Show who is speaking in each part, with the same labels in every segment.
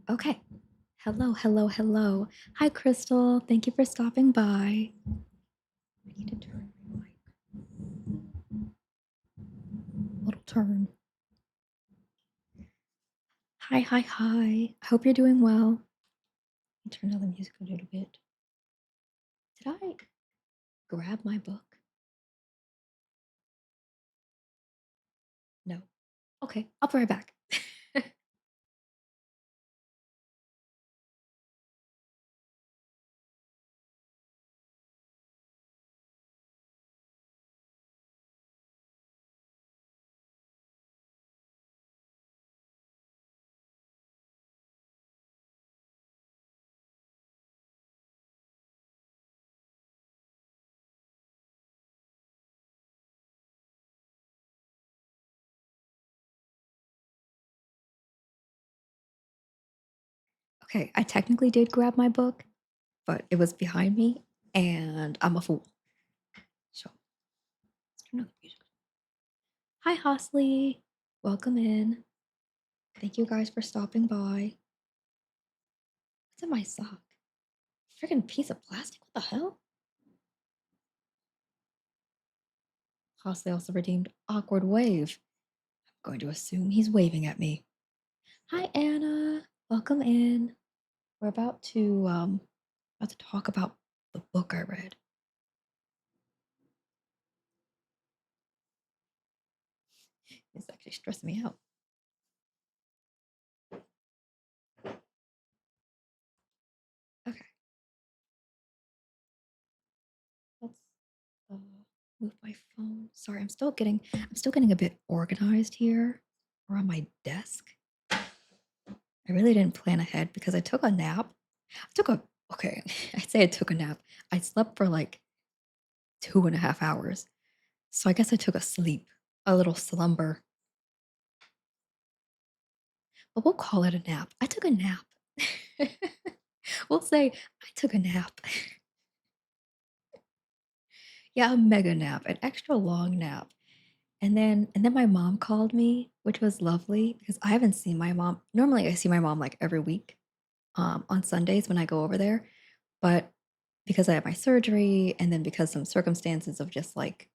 Speaker 1: Okay. Hello, hello, hello. Hi, Crystal. Thank you for stopping by. I need to turn my mic. Little turn. Hi, hi, hi. I hope you're doing well. Let me turn down the music a little bit. Did I grab my book? No. Okay, I'll be right back. Okay, I technically did grab my book, but it was behind me, and I'm a fool. So let's turn on the music. Hi, Hosley. Welcome in. Thank you guys for stopping by. What's in my sock? Freaking piece of plastic. What the hell? Hosley also redeemed awkward wave. I'm going to assume he's waving at me. Hi, Anna. Welcome in. We're about to talk about the book I read. It's actually stressing me out. Okay, let's uh, move my phone. Sorry, I'm still getting a bit organized here around my desk. I really didn't plan ahead because I took a nap. I took a okay. I'd say I took a nap. I slept for like 2.5 hours. So I guess I took a little slumber. But we'll call it a nap. I took a nap. We'll say I took a nap. Yeah, a mega nap, an extra long nap. And then my mom called me, which was lovely because I haven't seen my mom. Normally I see my mom like every week on Sundays when I go over there. But because I had my surgery and then because some circumstances of just like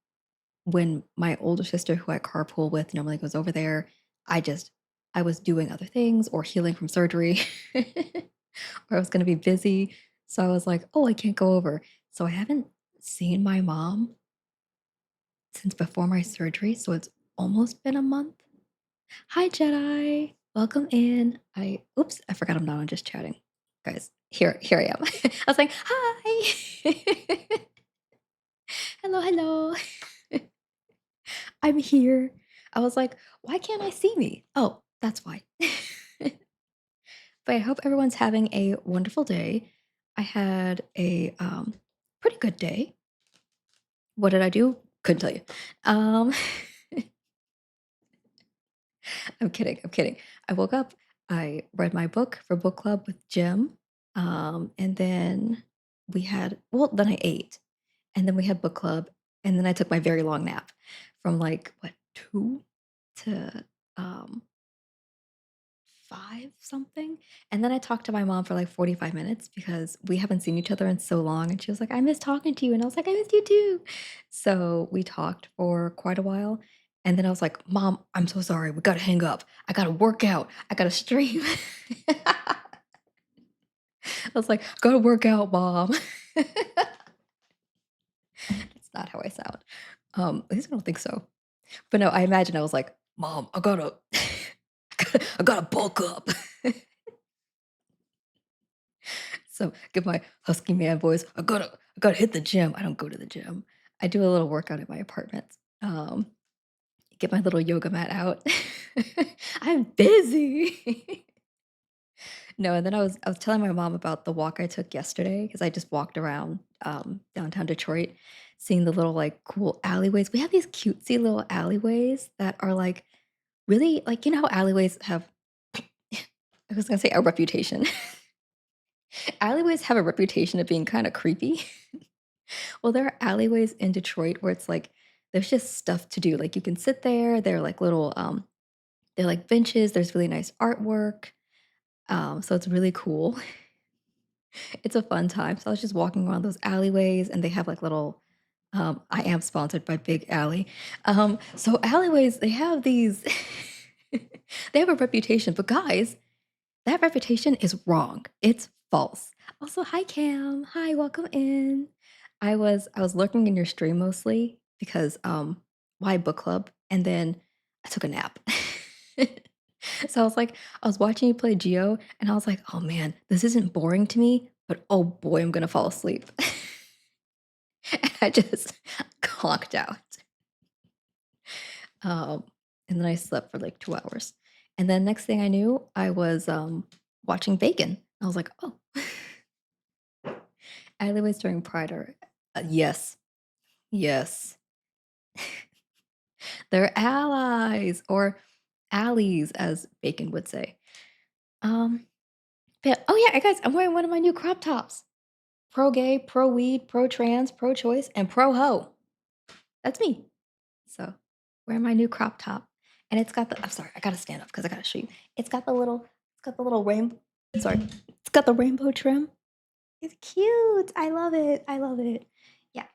Speaker 1: when my older sister who I carpool with normally goes over there, I just I was doing other things or healing from surgery or I was going to be busy. So I was like, "Oh, I can't go over." So I haven't seen my mom since before my surgery, so it's almost been a month. Hi Jedi. Welcome in. I forgot I'm not on just chatting. Guys, here I am. I was like, "Hi." Hello, hello. I'm here. I was like, why can't I see me? Oh, that's why. But I hope everyone's having a wonderful day. I had a pretty good day. What did I do? Couldn't tell you. Um, I'm kidding. I'm kidding. I woke up. I read my book for book club with Jim, and then then I ate, and then we had book club, and then I took my very long nap from like what 2 to um 5 something, and then I talked to my mom for, like, 45 minutes because we haven't seen each other in so long, and she was like, "I miss talking to you," and I was like, "I missed you too." So, we talked for quite a while, and then I was like, "Mom, I'm so sorry, we gotta hang up. I gotta work out. I gotta stream." I was like, "Gotta work out, mom." That's not how I sound. At least I don't think so. But no, I imagine I was like, "Mom, I gotta I gotta bulk up." So give my husky man voice. I gotta hit the gym. I don't go to the gym. I do a little workout in my apartment. Um, get my little yoga mat out. I'm busy. No, and then I was telling my mom about the walk I took yesterday because I just walked around downtown Detroit, seeing the little like cool alleyways. We have these cutesy little alleyways that are like really like you know how alleyways have I was gonna say a reputation. Alleyways have a reputation of being kind of creepy. Well, there are alleyways in Detroit where it's like there's just stuff to do. Like you can sit there, they're like little they're like benches, there's really nice artwork. So it's really cool. It's a fun time. So I was just walking around those alleyways, and they have like little. I am sponsored by Big Alley. So alleyways, they have these. They have a reputation, but guys, that reputation is wrong. It's false. Also, hi Cam. Hi, welcome in. I was lurking in your stream mostly because why book club? And then I took a nap. So I was watching you play Geo and I was like, oh man, this isn't boring to me, but oh boy, I'm gonna fall asleep. And I just conked out. Um, and then I slept for like 2 hours. And then next thing I knew, I was watching Bacon. I was like, oh, alleyways during Pride are yes, yes, they're allies or allies, as Bacon would say. Um, but oh yeah, guys, I'm wearing one of my new crop tops. Pro gay, pro weed, pro trans, pro choice, and pro ho. That's me. So wearing my new crop top, and it's got the. I'm sorry, I gotta stand up because I gotta show you. It's got the little rainbow. Sorry, it's got the rainbow trim. It's cute. I love it. I love it. Yeah.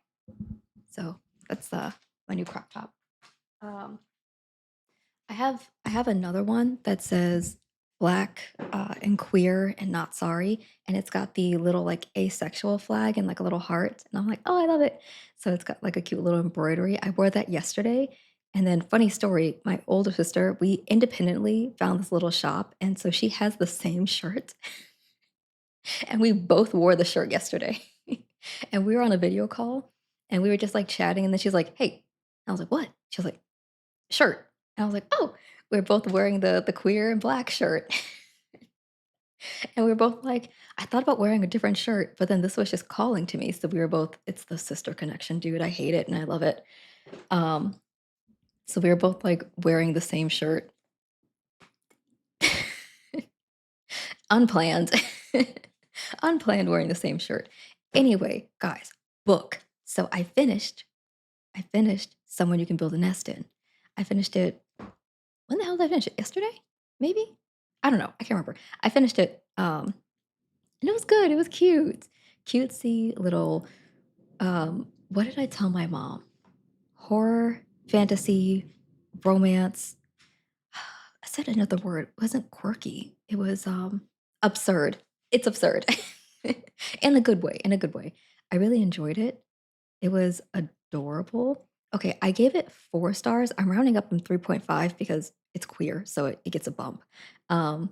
Speaker 1: So that's my new crop top. Um, I have another one that says black and queer and not sorry, and it's got the little like asexual flag and like a little heart, and I'm like, oh, I love it. So it's got like a cute little embroidery. I wore that yesterday, and then funny story, my older sister, we independently found this little shop, and so she has the same shirt, and we both wore the shirt yesterday, and we were on a video call, and we were just like chatting, and then she's like, hey, I was like, what? She was like, shirt. And I was like, "Oh, we're both wearing the queer and black shirt." And we were both like, "I thought about wearing a different shirt, but then this was just calling to me." So we were both it's the sister connection, dude. I hate it and I love it. Um, so we were both like wearing the same shirt. Unplanned. Unplanned wearing the same shirt. Anyway, guys, book. So I finished Someone You Can Build a Nest In. I finished it when the hell did I finish it? Yesterday? Maybe? I don't know. I can't remember. I finished it, and it was good. It was cute. Cutesy little, what did I tell my mom? Horror, fantasy, romance. I said another word. It wasn't quirky. It was, absurd. It's absurd. In a good way, in a good way. I really enjoyed it. It was adorable. Okay, I gave it 4 stars. I'm rounding up from 3.5 because it's queer, so it gets a bump. Um,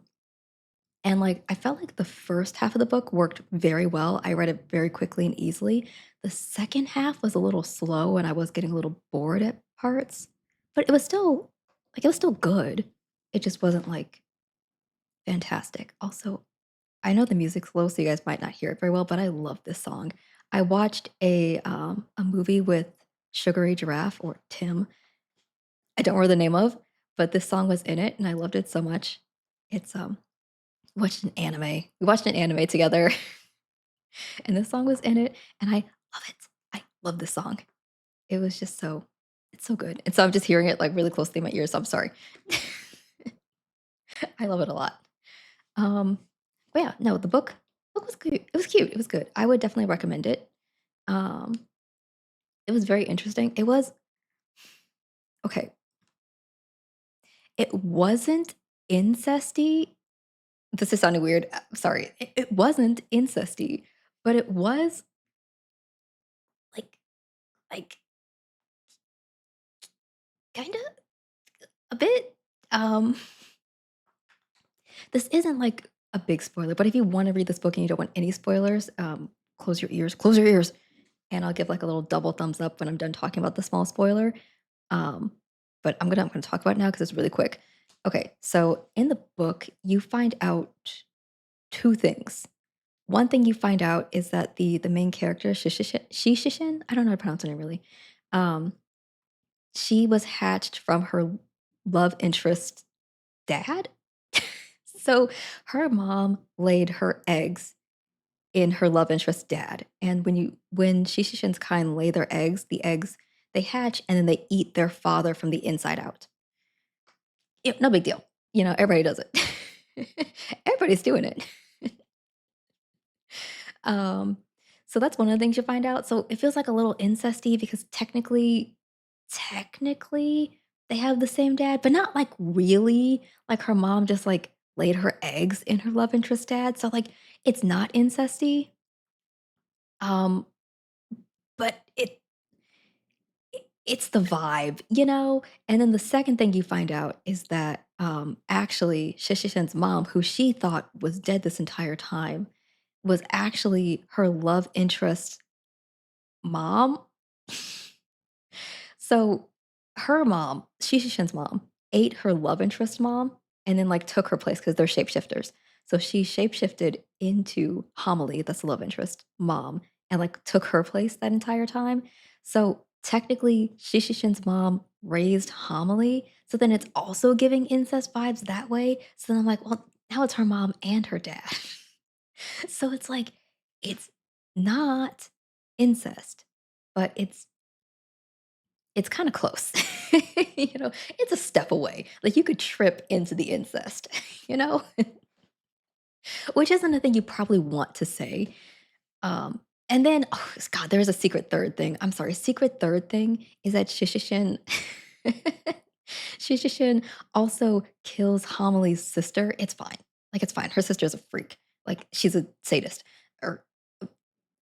Speaker 1: and, like, I felt like the first half of the book worked very well. I read it very quickly and easily. The second half was a little slow, and I was getting a little bored at parts, but it was still good. It just wasn't, like, fantastic. Also, I know the music's low, so you guys might not hear it very well, but I love this song. I watched a movie with Sugary Giraffe or Tim. I don't remember the name of, but this song was in it, and I loved it so much. It's watched an anime. We watched an anime together, and this song was in it, and I love it. I love this song. It was just so it's so good. And so I'm just hearing it like really closely in my ears. So I'm sorry. I love it a lot. Um, but yeah, no, the book was cute. It was cute. It was good. I would definitely recommend it. Um, it was very interesting. It was okay. It wasn't incesty. This is sounding weird. Sorry. It wasn't incesty, but it was like like kind of a bit. Um, this isn't like a big spoiler, but if you want to read this book and you don't want any spoilers, close your ears. Close your ears, and I'll give like a little double thumbs up when I'm done talking about the small spoiler. Um, but I'm gonna talk about it now because it's really quick. Okay, so in the book, you find out two things. One thing you find out is that the main character, Shishishin, I don't know how to pronounce her name really. Um, she was hatched from her love interest dad. So her mom laid her eggs in her love interest dad. And when Shishishin's kind lay their eggs, the eggs they hatch and then they eat their father from the inside out. No big deal. You know, everybody does it. Everybody's doing it. Um, so that's one of the things you find out. So it feels like a little incesty because technically, they have the same dad, but not like really. Like her mom just like laid her eggs in her love interest dad. So like it's not incesty. Um, but it's the vibe, you know? And then the second thing you find out is that actually Shishishen's mom, who she thought was dead this entire time, was actually her love interest mom. So her mom, Shishishin's mom, ate her love interest mom and then like took her place because they're shapeshifters. So she shapeshifted into Homily, that's the love interest mom, and like took her place that entire time. So technically, Shishishin's mom raised Homily. So then it's also giving incest vibes that way. So then I'm like, well, now it's her mom and her dad. So it's like, it's not incest, but it's kinda close. You know, it's a step away. Like, you could trip into the incest, you know? Which isn't a thing you probably want to say. And then, oh, God, there's a secret third thing. I'm sorry, secret third thing is that Shishishin Shishishin also kills Homily's sister. It's fine. Like, it's fine. Her sister's a freak. Like, she's a sadist or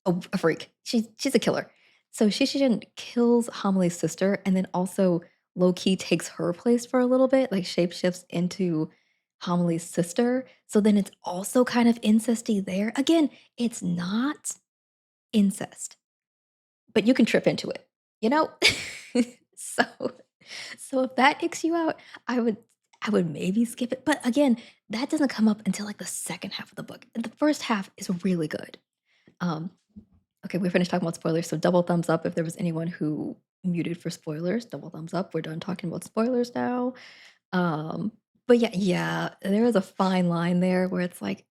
Speaker 1: a freak. She's a killer. So Shishin kills Homily's sister and then also low key takes her place for a little bit, like shapeshifts into Homily's sister. So then it's also kind of incesty there. Again, it's not incest, but you can trip into it, you know? so so if that icks you out, I would maybe skip it. But again, that doesn't come up until like the second half of the book. The first half is really good. Um, Okay, we finished talking about spoilers, so double thumbs up if there was anyone who muted for spoilers. Double thumbs up. We're done talking about spoilers now. Um, but yeah, there is a fine line there where it's like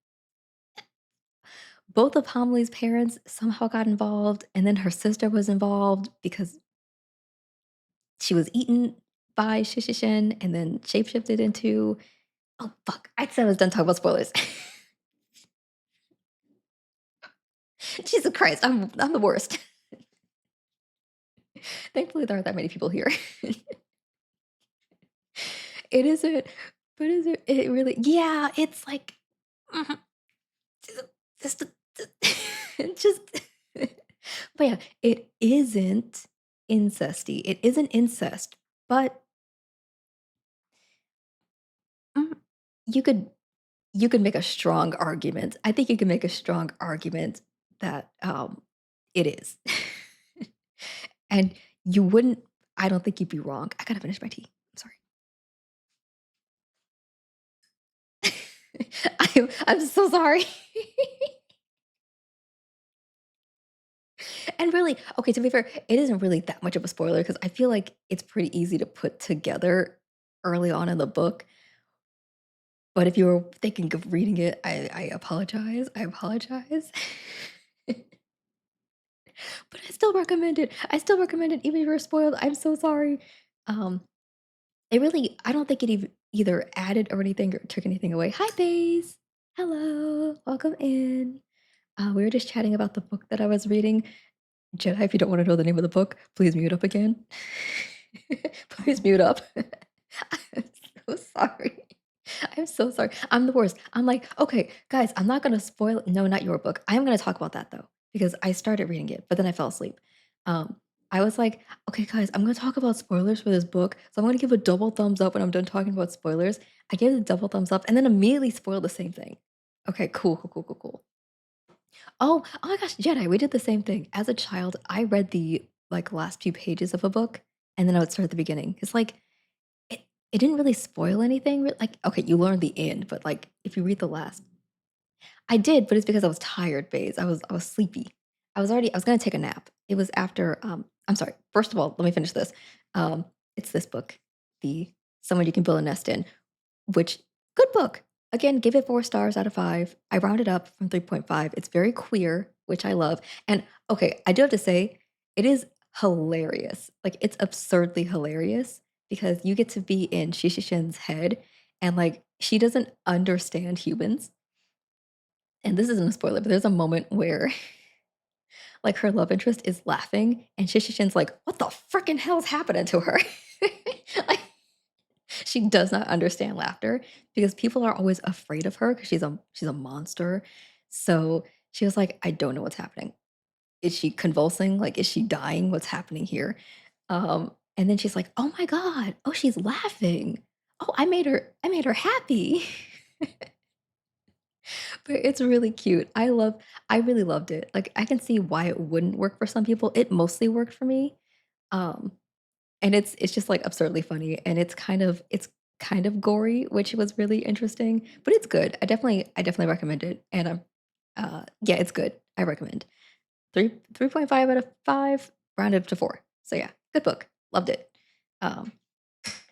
Speaker 1: both of Homilly's parents somehow got involved, and then her sister was involved because she was eaten by Shishishin and then shapeshifted into. Oh fuck! I said I was done talking about spoilers. Jesus Christ, I'm the worst. Thankfully, there aren't that many people here. It isn't, but is it really yeah, it's like, mhm, just just but yeah, it isn't incesty. It isn't incest, but, mm, you could you could make a strong argument. I think you can make a strong argument that, it is. And you wouldn't I don't think you'd be wrong. I gotta finish my tea. I'm sorry. I'm so sorry. And really okay, to be fair, it isn't really that much of a spoiler because I feel like it's pretty easy to put together early on in the book, but if you were thinking of reading it, I apologize, I apologize. But I still recommend it. I still recommend it even if you're spoiled, I'm so sorry. Um, it really I don't think it either added or anything or took anything away. Hi, Baze. Hello, welcome in. We were just chatting about the book that I was reading. Jedi, if you don't wanna know the name of the book, please mute up again. Please mute up. I'm so sorry. I'm so sorry. I'm the worst. I'm like, "Okay, guys, I'm not gonna spoil" no, not your book. I am gonna talk about that though, because I started reading it, but then I fell asleep. Um, I was like, "Okay, guys, I'm gonna talk about spoilers for this book, so I'm gonna give a double thumbs up when I'm done talking about spoilers." I gave it a double thumbs up and then immediately spoiled the same thing. Okay, cool, cool, cool, cool, cool. Oh my gosh, Jedi, we did the same thing. As a child, I read the, like, last few pages of a book, and then I would start at the beginning. It's like, it didn't really spoil anything, like, okay, you learn the end, but, like, if you read the last I did, but it's because I was tired, Baze. I was sleepy. I was gonna take a nap. It was after, I'm sorry, first of all, let me finish this. It's this book, the Someone You Can Build a Nest In, which good book. Again, give it 4 stars out of 5. I rounded up from 3.5. It's very queer, which I love. And okay, I do have to say, it is hilarious. Like it's absurdly hilarious because you get to be in Shishishin's head and like she doesn't understand humans, and this isn't a spoiler, but there's a moment where, like, her love interest is laughing, and Shishishin's like, "What the fricking hell is happening to her?" Like, she does not understand laughter because people are always afraid of her because she's a monster. So, she was like, "I don't know what's happening. Is she convulsing? Like, is she dying? What's happening here?" And then she's like, "Oh my god. Oh, she's laughing. Oh, I made her happy." But it's really cute. I really loved it. Like, I can see why it wouldn't work for some people. It mostly worked for me. Um, and it's just, like, absurdly funny, and it's kind of gory, which was really interesting, but it's good. I definitely recommend it, and, yeah, it's good. I recommend. 3.5 out of 5, rounded up to 4. So, yeah, good book. Loved it. Um,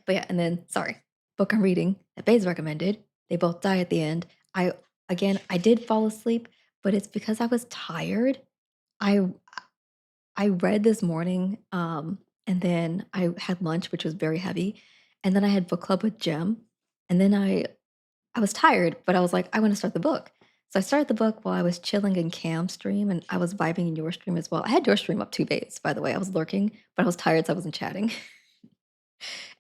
Speaker 1: but yeah, and then sorry, book I'm reading that Bae's recommended. They both die at the end. I again, I did fall asleep, but it's because I was tired. I I read this morning, and then I had lunch, which was very heavy, and then I had book club with Jem, and then I was tired, but I was like, I want to start the book. So I started the book while I was chilling in Cam's stream, and I was vibing in your stream as well. I had your stream up 2 days, by the way. I was lurking, but I was tired, so I wasn't chatting.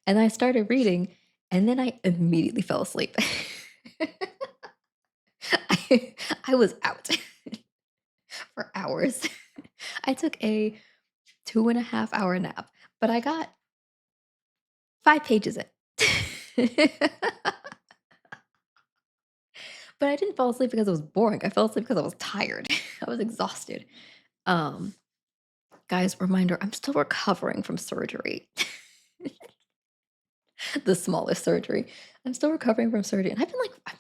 Speaker 1: And I started reading, and then I immediately fell asleep. I was out for hours. I took a 2.5 hour nap, but I got 5 pages in. But I didn't fall asleep because it was boring. I fell asleep because I was tired. I was exhausted. Um, Guys, reminder, I'm still recovering from surgery. The smallest surgery. I'm still recovering from surgery, and I've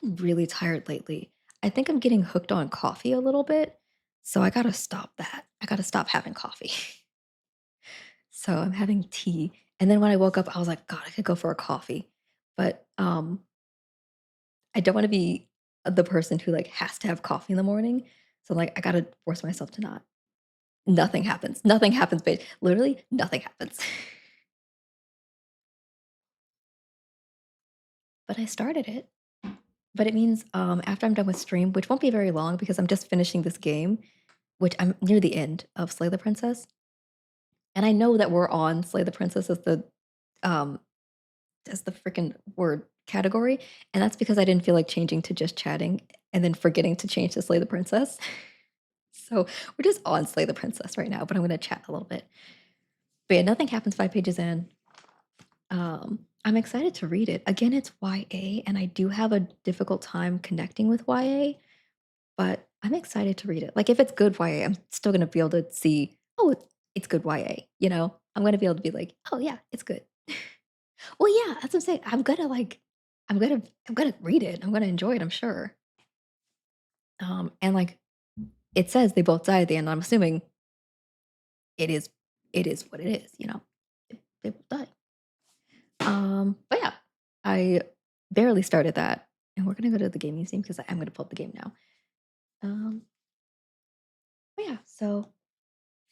Speaker 1: been really tired lately. I think I'm getting hooked on coffee a little bit, so I gotta stop that. I gotta stop having coffee. So I'm having tea, and then when I woke up, I was like, "God, I could go for a coffee." But, I don't wanna be the person who, like, has to have coffee in the morning, so, like, I gotta force myself to not. Nothing happens. Nothing happens, babe. Literally, nothing happens. But I started it. But it means, after I'm done with stream, which won't be very long because I'm just finishing this game, which I'm near the end of Slay the Princess, and I know that we're on Slay the Princess um, as the freaking word category, and that's because I didn't feel like changing to just chatting and then forgetting to change to Slay the Princess. So, we're just on Slay the Princess right now, but I'm gonna chat a little bit. But yeah, nothing happens 5 pages in. I'm excited to read it. Again, it's YA, and I do have a difficult time connecting with YA, but I'm excited to read it. Like, if it's good YA, I'm still gonna be able to see, "Oh, it's good YA," you know? I'm gonna be able to be like, "Oh, yeah, it's good." Well, yeah, that's what I'm saying. I'm gonna read it. I'm gonna enjoy it, I'm sure. And, like, it says they both die at the end. I'm assuming it is it is what it is, you know? They both die. But yeah, I barely started that, and we're gonna go to the game museum because I'm gonna pull up the game now. Um, but yeah, so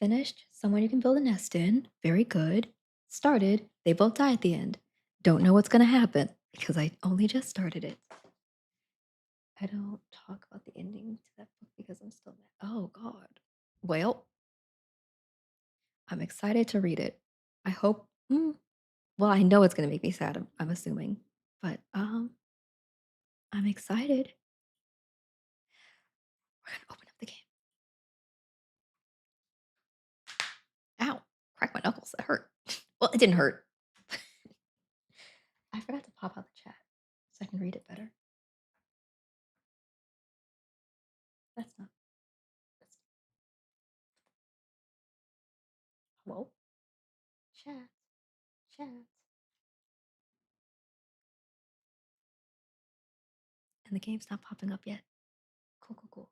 Speaker 1: finished someone you can build a nest in. Very good. Started. They both die at the end. Don't know what's gonna happen because I only just started it. I don't talk about the ending to that book because I'm still mad. Oh God. Well, I'm excited to read it. I hope. Well, I know it's gonna make me sad. I'm assuming, but I'm excited. We're gonna open up the game. Ow! Cracked my knuckles. That hurt. Well, it didn't hurt. I forgot to pop out the chat so I can read it better. That's not. That's, hello, chat, chat, and the game's not popping up yet. Cool, cool, cool.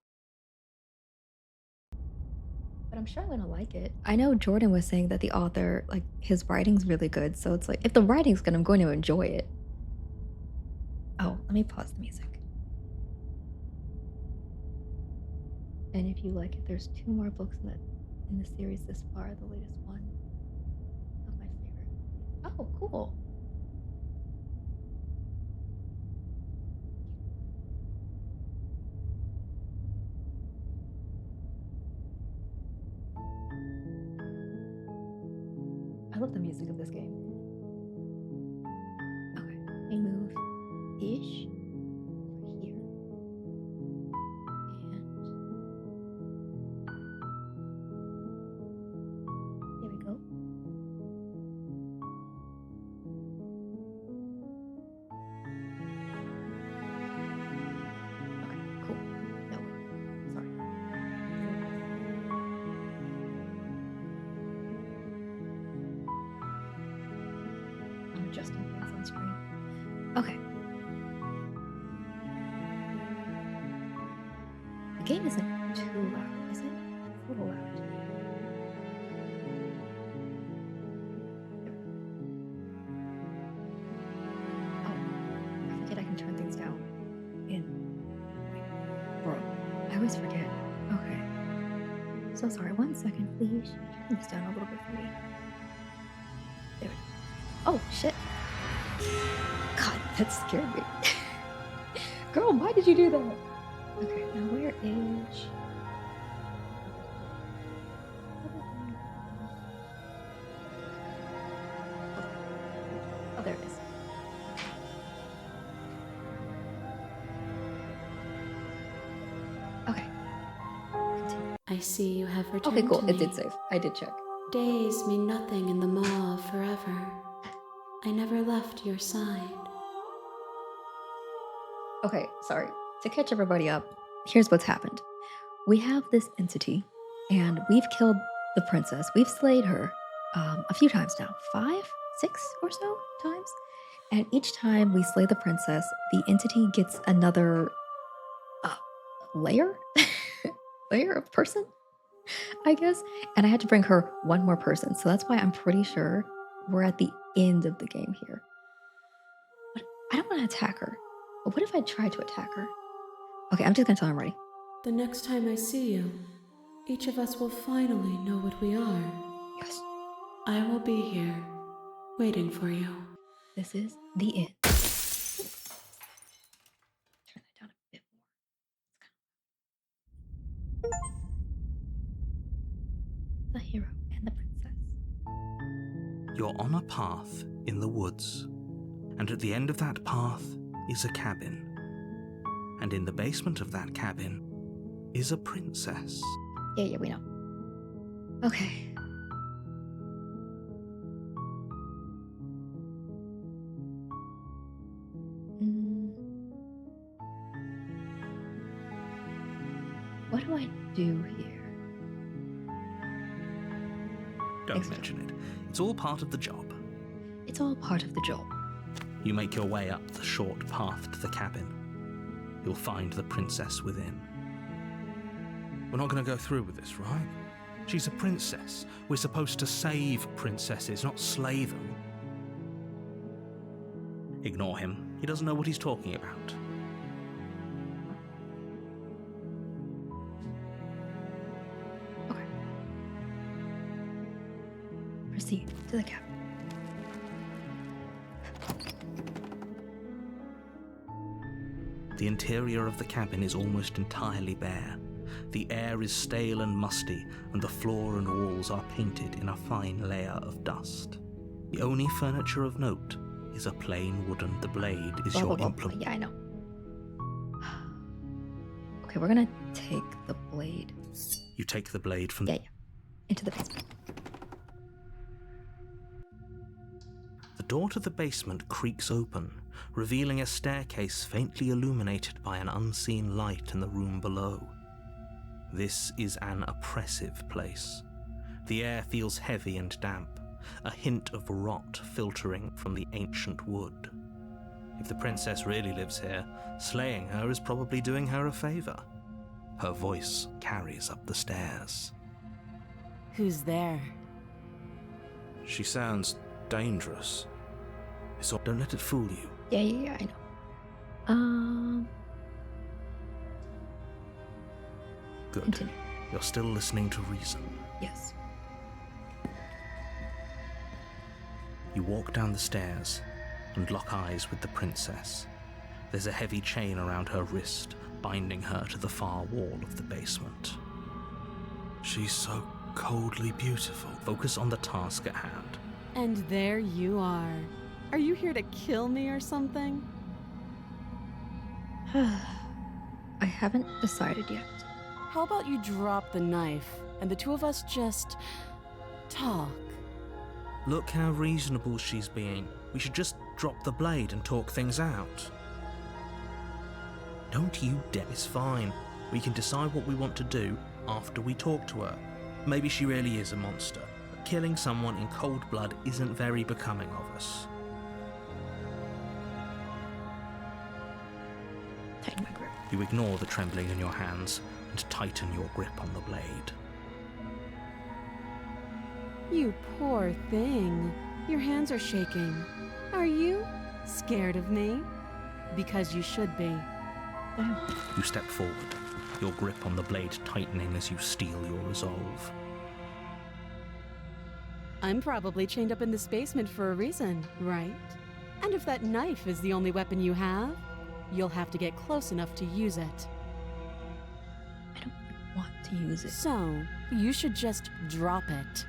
Speaker 1: But I'm sure I'm gonna like it. I know Jordan was saying that the author, like, his writing's really good. So it's like, if the writing's good, I'm going to enjoy it. Oh, let me pause the music. And if you like it, there's 2 more books in the series this far. The latest one of my favorite. Oh, cool. love the music of this game. Okay, let me move ish over here. And there we go. Okay, cool. No, sorry. I'm adjusting things on screen. Okay. The game isn't too loud, is it? It's a little loud. Oh, I forget I can turn things down in. Bro, I always forget. Okay. So sorry. 1 second, please. Turn this down a little bit for me. There we go. Oh, shit. God, that scared me. Girl, why did you do that? Okay, now where is... Oh, there it is. Okay. Continue.
Speaker 2: I see you have returned
Speaker 1: Okay, cool.
Speaker 2: to
Speaker 1: It
Speaker 2: me.
Speaker 1: did save. I did check.
Speaker 2: Days mean nothing in the maw of forever. I never left your side.
Speaker 1: Okay, sorry. To catch everybody up, here's what's happened. We have this entity, and we've killed the princess. We've slayed her a few times now. 5, 6 or so times. And each time we slay the princess, the entity gets another layer? layer of person, I guess. And I had to bring her one more person. So that's why I'm pretty sure we're at the end of the game here. But I don't want to attack her. But what if I try to attack her? Okay, I'm just gonna tell her I'm ready.
Speaker 2: The next time I see you, each of us will finally know what we are.
Speaker 1: Yes,
Speaker 2: I will be here, waiting for you.
Speaker 1: this is the end. Turn that down a bit more. The hero and the princess.
Speaker 3: You're on a path in the woods, and at the end of that path is a cabin. And in the basement of that cabin is a princess.
Speaker 1: Yeah, we know. Okay. What do I do here?
Speaker 3: Don't mention it. It's all part of the job.
Speaker 1: It's all part of the job.
Speaker 3: You make your way up the short path to the cabin. You'll find the princess within. We're not going to go through with this, right? She's a princess. We're supposed to save princesses, not slay them. Ignore him. He doesn't know what he's talking about.
Speaker 1: Okay. Proceed to the cabin.
Speaker 3: The interior of the cabin is almost entirely bare. The air is stale and musty, and the floor and walls are painted in a fine layer of dust. The only furniture of note is a plain wooden. The blade is
Speaker 1: Blah,
Speaker 3: your
Speaker 1: blah, blah, blah.
Speaker 3: implement.
Speaker 1: Yeah, I know. Okay, we're gonna take the blade.
Speaker 3: You take the blade from
Speaker 1: Yeah. Into the basement.
Speaker 3: The door to the basement creaks open, revealing a staircase faintly illuminated by an unseen light in the room below. This is an oppressive place. The air feels heavy and damp, a hint of rot filtering from the ancient wood. If the princess really lives here, slaying her is probably doing her a favor. Her voice carries up the stairs.
Speaker 4: Who's there?
Speaker 3: She sounds dangerous. So don't let it fool you.
Speaker 1: Yeah, I know.
Speaker 3: Good.
Speaker 1: Continue.
Speaker 3: You're still listening to reason.
Speaker 1: Yes.
Speaker 3: You walk down the stairs and lock eyes with the princess. There's a heavy chain around her wrist, binding her to the far wall of the basement. She's so coldly beautiful. Focus on the task at hand.
Speaker 4: And there you are. Are you here to kill me or something?
Speaker 1: I haven't decided yet.
Speaker 4: How about you drop the knife and the two of us just talk?
Speaker 3: Look how reasonable she's being. We should just drop the blade and talk things out. Don't you dare. It's fine. We can decide what we want to do after we talk to her. Maybe she really is a monster, but killing someone in cold blood isn't very becoming of us.
Speaker 1: Tighten my grip.
Speaker 3: You ignore the trembling in your hands and tighten your grip on the blade.
Speaker 4: You poor thing. Your hands are shaking. Are you scared of me? Because you should be.
Speaker 1: Damn.
Speaker 3: You step forward, your grip on the blade tightening as you steel your resolve.
Speaker 4: I'm probably chained up in this basement for a reason, right? And if that knife is the only weapon you have, you'll have to get close enough to use it.
Speaker 1: I don't want to use it.
Speaker 4: So, you should just drop it.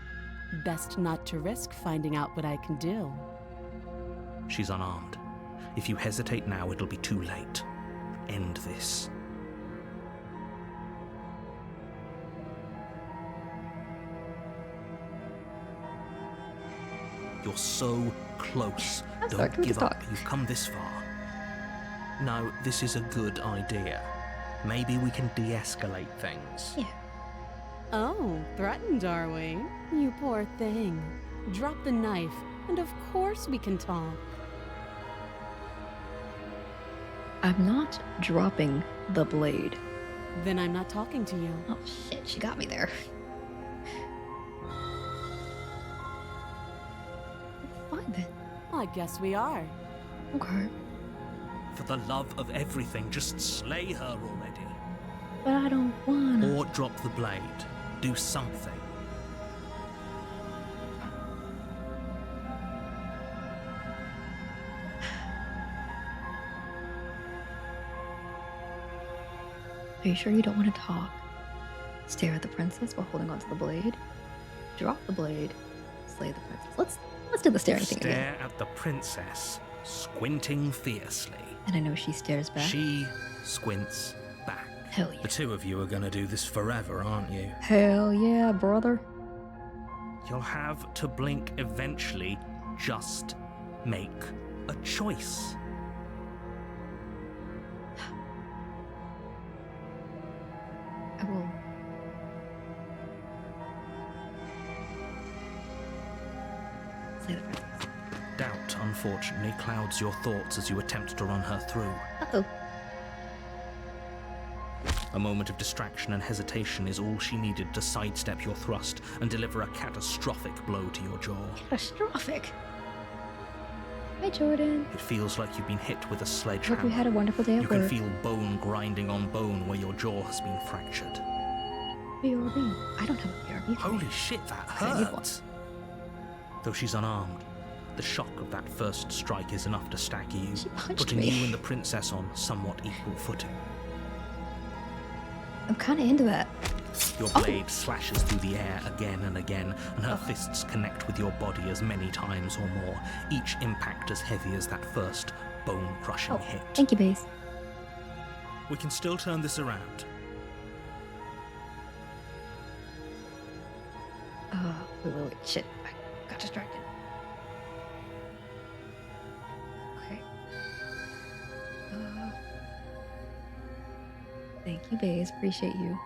Speaker 4: Best not to risk finding out what I can do.
Speaker 3: She's unarmed. If you hesitate now, it'll be too late. End this. You're so close.
Speaker 1: That's
Speaker 3: Don't
Speaker 1: not good to
Speaker 3: give up.
Speaker 1: talk.
Speaker 3: You've come this far. No, this is a good idea. Maybe we can de-escalate things.
Speaker 1: Yeah.
Speaker 4: Oh, threatened, are we? You poor thing. Drop the knife, and of course we can talk.
Speaker 1: I'm not dropping the blade.
Speaker 4: Then I'm not talking to you.
Speaker 1: Oh shit, she got me there. Fine then.
Speaker 4: I guess we are.
Speaker 1: Okay.
Speaker 3: For the love of everything, just slay her already.
Speaker 1: But I don't wanna.
Speaker 3: Or drop the blade. Do something.
Speaker 1: Are you sure you don't want to talk? Stare at the princess while holding onto the blade? Drop the blade. Slay the princess. Let's do the staring thing again.
Speaker 3: Stare at the princess, squinting fiercely.
Speaker 1: And I know she stares back.
Speaker 3: She squints back.
Speaker 1: Hell yeah.
Speaker 3: The two of you are gonna do this forever, aren't you?
Speaker 1: Hell yeah, brother.
Speaker 3: You'll have to blink eventually. Just make a choice.
Speaker 1: I will. Slay the princess.
Speaker 3: Doubt, unfortunately, clouds your thoughts as you attempt to run her through.
Speaker 1: Uh-oh.
Speaker 3: A moment of distraction and hesitation is all she needed to sidestep your thrust and deliver a catastrophic blow to your jaw.
Speaker 1: Catastrophic. Hi, Jordan.
Speaker 3: It feels like you've been hit with a
Speaker 1: Hope
Speaker 3: sledgehammer.
Speaker 1: you had a wonderful day
Speaker 3: You
Speaker 1: at
Speaker 3: can
Speaker 1: work.
Speaker 3: feel bone grinding on bone where your jaw has been fractured.
Speaker 1: BRB. I don't have a BRB.
Speaker 3: Holy shit, that
Speaker 1: I need one.
Speaker 3: hurt! Though she's unarmed, the shock of that first strike is enough to stagger you,
Speaker 1: She punched
Speaker 3: putting
Speaker 1: me.
Speaker 3: you and the princess on somewhat equal footing.
Speaker 1: I'm kind of into that.
Speaker 3: Your
Speaker 1: Oh.
Speaker 3: blade slashes through the air again and again, and her fists connect with your body as many times or more, each impact as heavy as that first bone-crushing
Speaker 1: Oh,
Speaker 3: hit.
Speaker 1: thank you, Base.
Speaker 3: We can still turn this around.
Speaker 1: Wait. Shit. I got distracted. Okay. Thank you, Base. Appreciate you.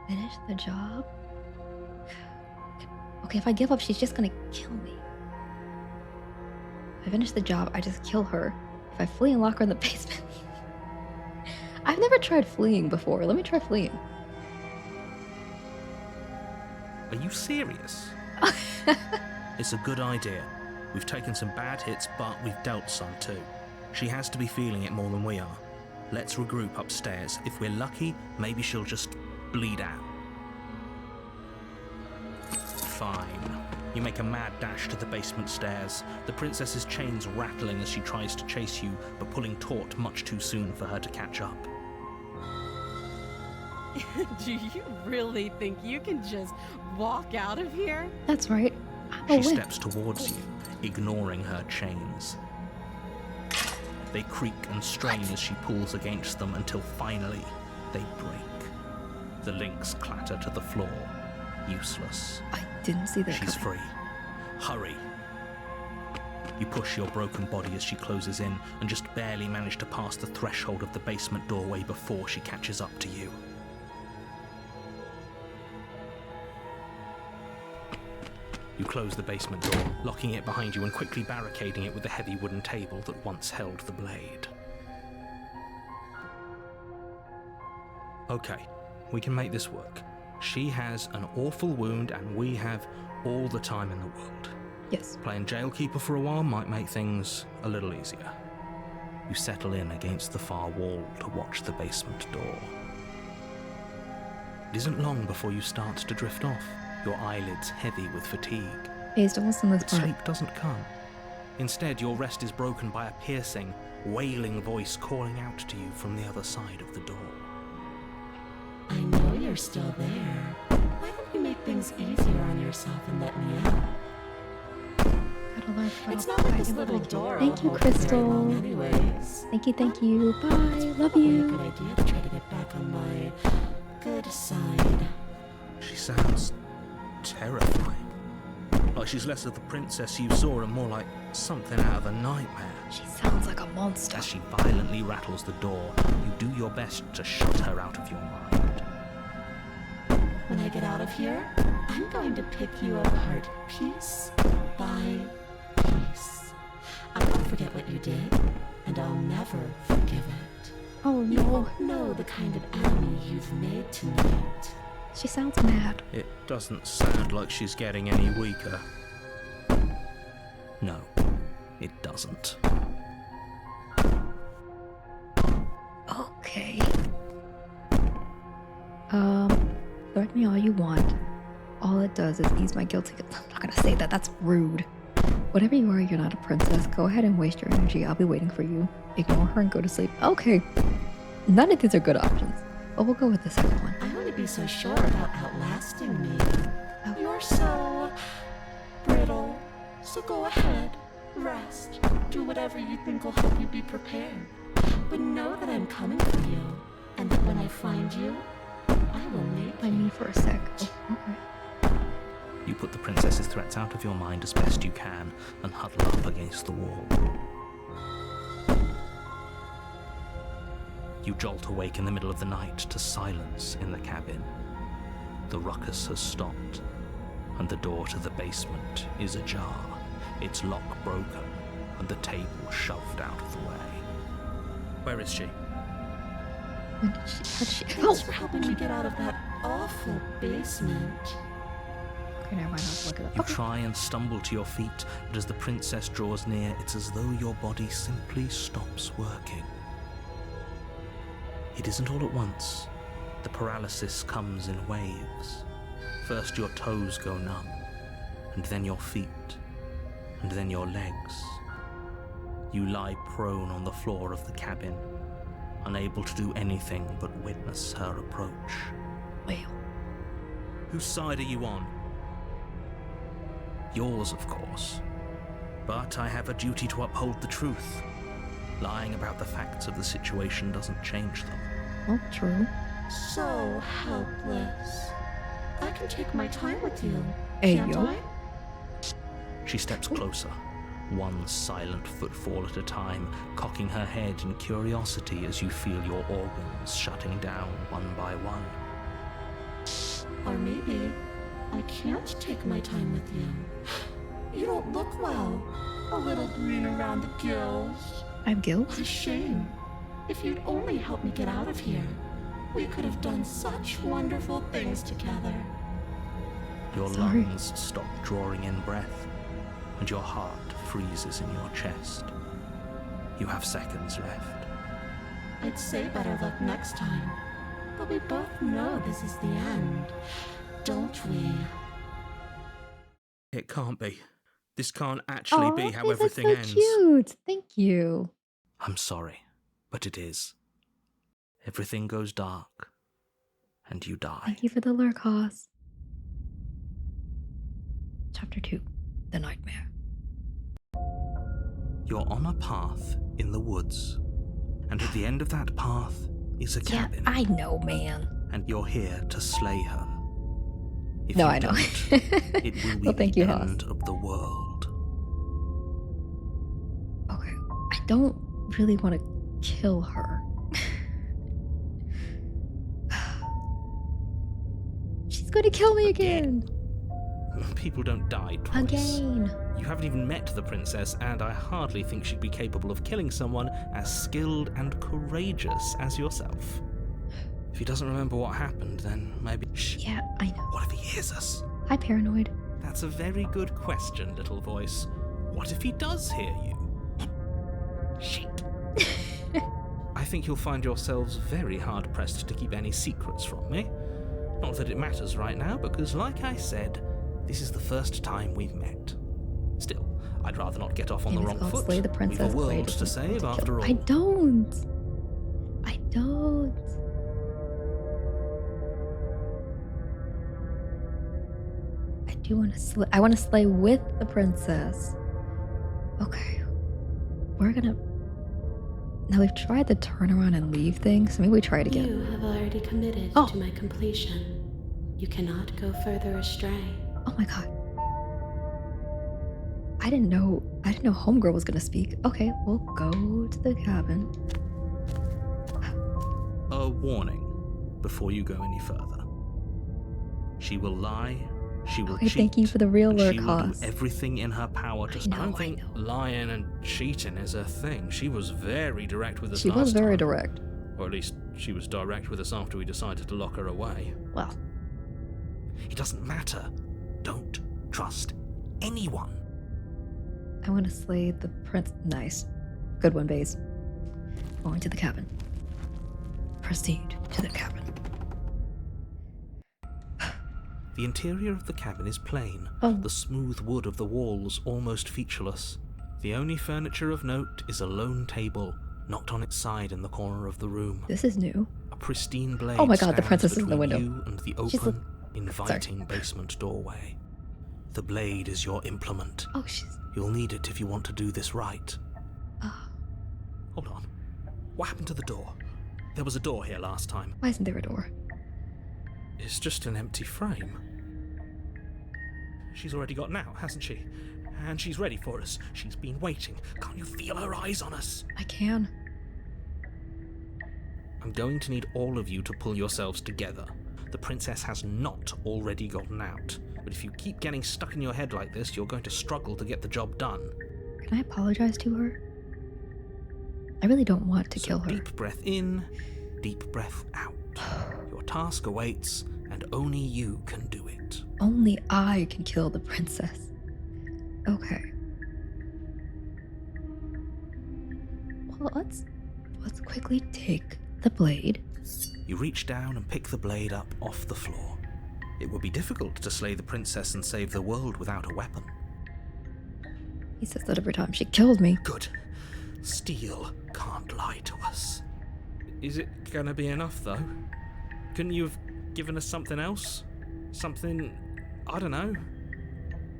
Speaker 1: Finish the job? Okay, if I give up, she's just gonna kill me. If I finish the job, I just kill her. If I flee and lock her in the basement. I've never tried fleeing before. Let me try fleeing.
Speaker 3: Are you serious? It's a good idea. We've taken some bad hits, but we've dealt some too. She has to be feeling it more than we are. Let's regroup upstairs. If we're lucky, maybe she'll just bleed out. Fine. You make a mad dash to the basement stairs, the princess's chains rattling as she tries to chase you, but pulling taut much too soon for her to catch up.
Speaker 4: Do you really think you can just walk out of here?
Speaker 1: That's right. Oh,
Speaker 3: She
Speaker 1: wait.
Speaker 3: steps towards you, ignoring her chains. They creak and strain as she pulls against them until finally they break. The links clatter to the floor, useless.
Speaker 1: I didn't see that
Speaker 3: She's
Speaker 1: coming.
Speaker 3: free. Hurry. You push your broken body as she closes in and just barely manage to pass the threshold of the basement doorway before she catches up to you. You close the basement door, locking it behind you and quickly barricading it with the heavy wooden table that once held the blade. Okay, we can make this work. She has an awful wound and we have all the time in the world.
Speaker 1: Yes.
Speaker 3: Playing jailkeeper for a while might make things a little easier. You settle in against the far wall to watch the basement door. It isn't long before you start to drift off, your eyelids heavy with fatigue.
Speaker 1: Ace, don't listen to this
Speaker 3: But
Speaker 1: part.
Speaker 3: sleep doesn't come. Instead, your rest is broken by a piercing, wailing voice calling out to you from the other side of the door.
Speaker 2: I know you're still there. Why don't you make things easier on yourself and let me out?
Speaker 1: Gotta learn how
Speaker 2: It's
Speaker 1: to
Speaker 2: not like
Speaker 1: fight
Speaker 2: this
Speaker 1: in
Speaker 2: little
Speaker 1: public.
Speaker 2: door
Speaker 1: Thank
Speaker 2: will
Speaker 1: you,
Speaker 2: hold very
Speaker 1: Crystal.
Speaker 2: long anyways.
Speaker 1: Thank you, thank you. Bye. Love
Speaker 2: Probably a good
Speaker 1: you.
Speaker 2: idea to try to get back on my good side.
Speaker 3: She sounds terrifying. Like she's less of the princess you saw and more like something out of a nightmare.
Speaker 1: She sounds like a monster.
Speaker 3: As she violently rattles the door, you do your best to shut her out of your mind.
Speaker 2: When I get out of here, I'm going to pick you apart piece by piece. I won't forget what you did, and I'll never forgive it.
Speaker 1: Oh
Speaker 2: You
Speaker 1: no.
Speaker 2: won't know the kind of enemy you've made tonight.
Speaker 1: She sounds mad.
Speaker 3: It doesn't sound like she's getting any weaker. No, it doesn't.
Speaker 1: Okay. Threaten me all you want. All it does is ease my guilt. I'm not gonna say that. That's rude. Whatever you are, you're not a princess. Go ahead and waste your energy. I'll be waiting for you. Ignore her and go to sleep. Okay. None of these are good options. But we'll go with the second one.
Speaker 2: I wouldn't be so sure about outlasting me. You're so brittle. So go ahead, rest, do whatever you think will help you be prepared. But know that I'm coming for you, and that when I find you, I will make
Speaker 1: I
Speaker 2: you.
Speaker 1: need for a sec. Oh, okay.
Speaker 3: You put the princess's threats out of your mind as best you can and huddle up against the wall. You jolt awake in the middle of the night to silence in the cabin. The ruckus has stopped, and the door to the basement is ajar, its lock broken, and the table shoved out of the way. Where is she?
Speaker 1: When did she? How did she?
Speaker 2: Thanks
Speaker 1: Oh!
Speaker 2: for helping me get out of that awful basement.
Speaker 1: Okay, never mind. I'll look it up.
Speaker 3: You
Speaker 1: Okay.
Speaker 3: try and stumble to your feet, but as the princess draws near, it's as though your body simply stops working. It isn't all at once. The paralysis comes in waves. First your toes go numb, and then your feet, and then your legs. You lie prone on the floor of the cabin, unable to do anything but witness her approach.
Speaker 1: Well,
Speaker 3: Whose side are you on? Yours, of course. But I have a duty to uphold the truth. Lying about the facts of the situation doesn't change them.
Speaker 1: well, true.
Speaker 2: So helpless. I can take my time with you,
Speaker 1: Hey,
Speaker 2: can't
Speaker 1: yo.
Speaker 2: I?
Speaker 3: She steps closer, one silent footfall at a time, cocking her head in curiosity as you feel your organs shutting down one by one.
Speaker 2: Or maybe I can't take my time with you. You don't look well. A little green around the gills.
Speaker 1: I have guilt.
Speaker 2: What a shame. If you'd only helped me get out of here, we could have done such wonderful things together.
Speaker 3: Your
Speaker 1: Sorry.
Speaker 3: lungs stop drawing in breath, and your heart freezes in your chest. You have seconds left.
Speaker 2: I'd say better luck next time. But we both know this is the end, don't we?
Speaker 3: It can't be. This can't actually be how
Speaker 1: this is
Speaker 3: everything
Speaker 1: so
Speaker 3: ends.
Speaker 1: cute. Thank you.
Speaker 3: I'm sorry, but it is. Everything goes dark, and you die.
Speaker 1: Thank you for the lurk, Haas. Chapter 2. the nightmare.
Speaker 3: You're on a path in the woods, and at the end of that path is a
Speaker 1: Yeah,
Speaker 3: cabin,
Speaker 1: I know, man.
Speaker 3: and you're here to slay her. If
Speaker 1: No,
Speaker 3: you
Speaker 1: I know.
Speaker 3: don't, it will be
Speaker 1: Well, thank
Speaker 3: the
Speaker 1: you, Haas.
Speaker 3: end of the world.
Speaker 1: Okay. I don't really want to kill her. She's going to kill me again.
Speaker 3: People don't die twice.
Speaker 1: Again.
Speaker 3: You haven't even met the princess, and I hardly think she'd be capable of killing someone as skilled and courageous as yourself. If he doesn't remember what happened, then maybe... Shh.
Speaker 1: Yeah, I know.
Speaker 3: What if he hears us?
Speaker 1: Hi, paranoid.
Speaker 3: That's a very good question, little voice. What if he does hear you? Shit. I think you'll find yourselves very hard-pressed to keep any secrets from me. Not that it matters right now, because like I said, this is the first time we've met. Still, I'd rather not get off on the
Speaker 1: Might as
Speaker 3: wrong
Speaker 1: well
Speaker 3: foot.
Speaker 1: slay the
Speaker 3: We've
Speaker 1: princess.
Speaker 3: a
Speaker 1: Wait,
Speaker 3: world
Speaker 1: just
Speaker 3: to
Speaker 1: want
Speaker 3: save
Speaker 1: kill-
Speaker 3: after all.
Speaker 1: I don't. I don't. I do want to slay. I want to slay with the princess. Okay. We're gonna. Now we've tried to turn around and leave things, so maybe we try it again.
Speaker 5: You have already committed
Speaker 1: Oh.
Speaker 5: to my completion. You cannot go further astray.
Speaker 1: Oh my god. I didn't know Homegirl was gonna speak. Okay, we'll go to the cabin.
Speaker 3: A warning before you go any further. She will lie, she will
Speaker 1: Okay,
Speaker 3: cheat,
Speaker 1: thank you for the real
Speaker 3: and
Speaker 1: lurk,
Speaker 3: she will do
Speaker 1: Haas.
Speaker 3: everything in her power to...
Speaker 1: I
Speaker 3: don't
Speaker 1: know,
Speaker 3: think
Speaker 1: I know.
Speaker 3: lying and cheating is a thing. She was very direct with us
Speaker 1: She
Speaker 3: last
Speaker 1: was very
Speaker 3: time.
Speaker 1: direct.
Speaker 3: Or at least she was direct with us after we decided to lock her away.
Speaker 1: Well,
Speaker 3: It doesn't matter. Don't trust anyone.
Speaker 1: I want to slay the prince. Nice. Good one, Baze. Going to the cabin. Proceed to the cabin.
Speaker 3: The interior of the cabin is plain,
Speaker 1: Oh.
Speaker 3: the smooth wood of the walls almost featureless. The only furniture of note is a lone table, knocked on its side in the corner of the room.
Speaker 1: This is new.
Speaker 3: A pristine blade
Speaker 1: Oh my God, the
Speaker 3: stands
Speaker 1: princess is in the
Speaker 3: between
Speaker 1: window.
Speaker 3: you and the
Speaker 1: She's
Speaker 3: open, inviting basement doorway. The blade is your implement.
Speaker 1: Oh, she's.
Speaker 3: You'll need it if you want to do this right.
Speaker 1: Oh,
Speaker 3: Hold on. What happened to the door? There was a door here last time.
Speaker 1: why isn't there a door?
Speaker 3: It's just an empty frame. She's already got now, hasn't she? And she's ready for us. She's been waiting. Can't you feel her eyes on us?
Speaker 1: I can.
Speaker 3: I'm going to need all of you to pull yourselves together. The princess has not already gotten out. But if you keep getting stuck in your head like this, you're going to struggle to get the job done.
Speaker 1: Can I apologize to her? I really don't want to
Speaker 3: So
Speaker 1: kill her.
Speaker 3: deep breath in, deep breath out. Your task awaits, and only you can do it.
Speaker 1: Only I can kill the princess. Okay. Well, let's quickly take the blade.
Speaker 3: You reach down and pick the blade up off the floor. It would be difficult to slay the princess and save the world without a weapon.
Speaker 1: He says that every time she kills me.
Speaker 3: Good. Steel can't lie to us. Is it gonna be enough, though? Couldn't you have given us something else? Something, I don't know,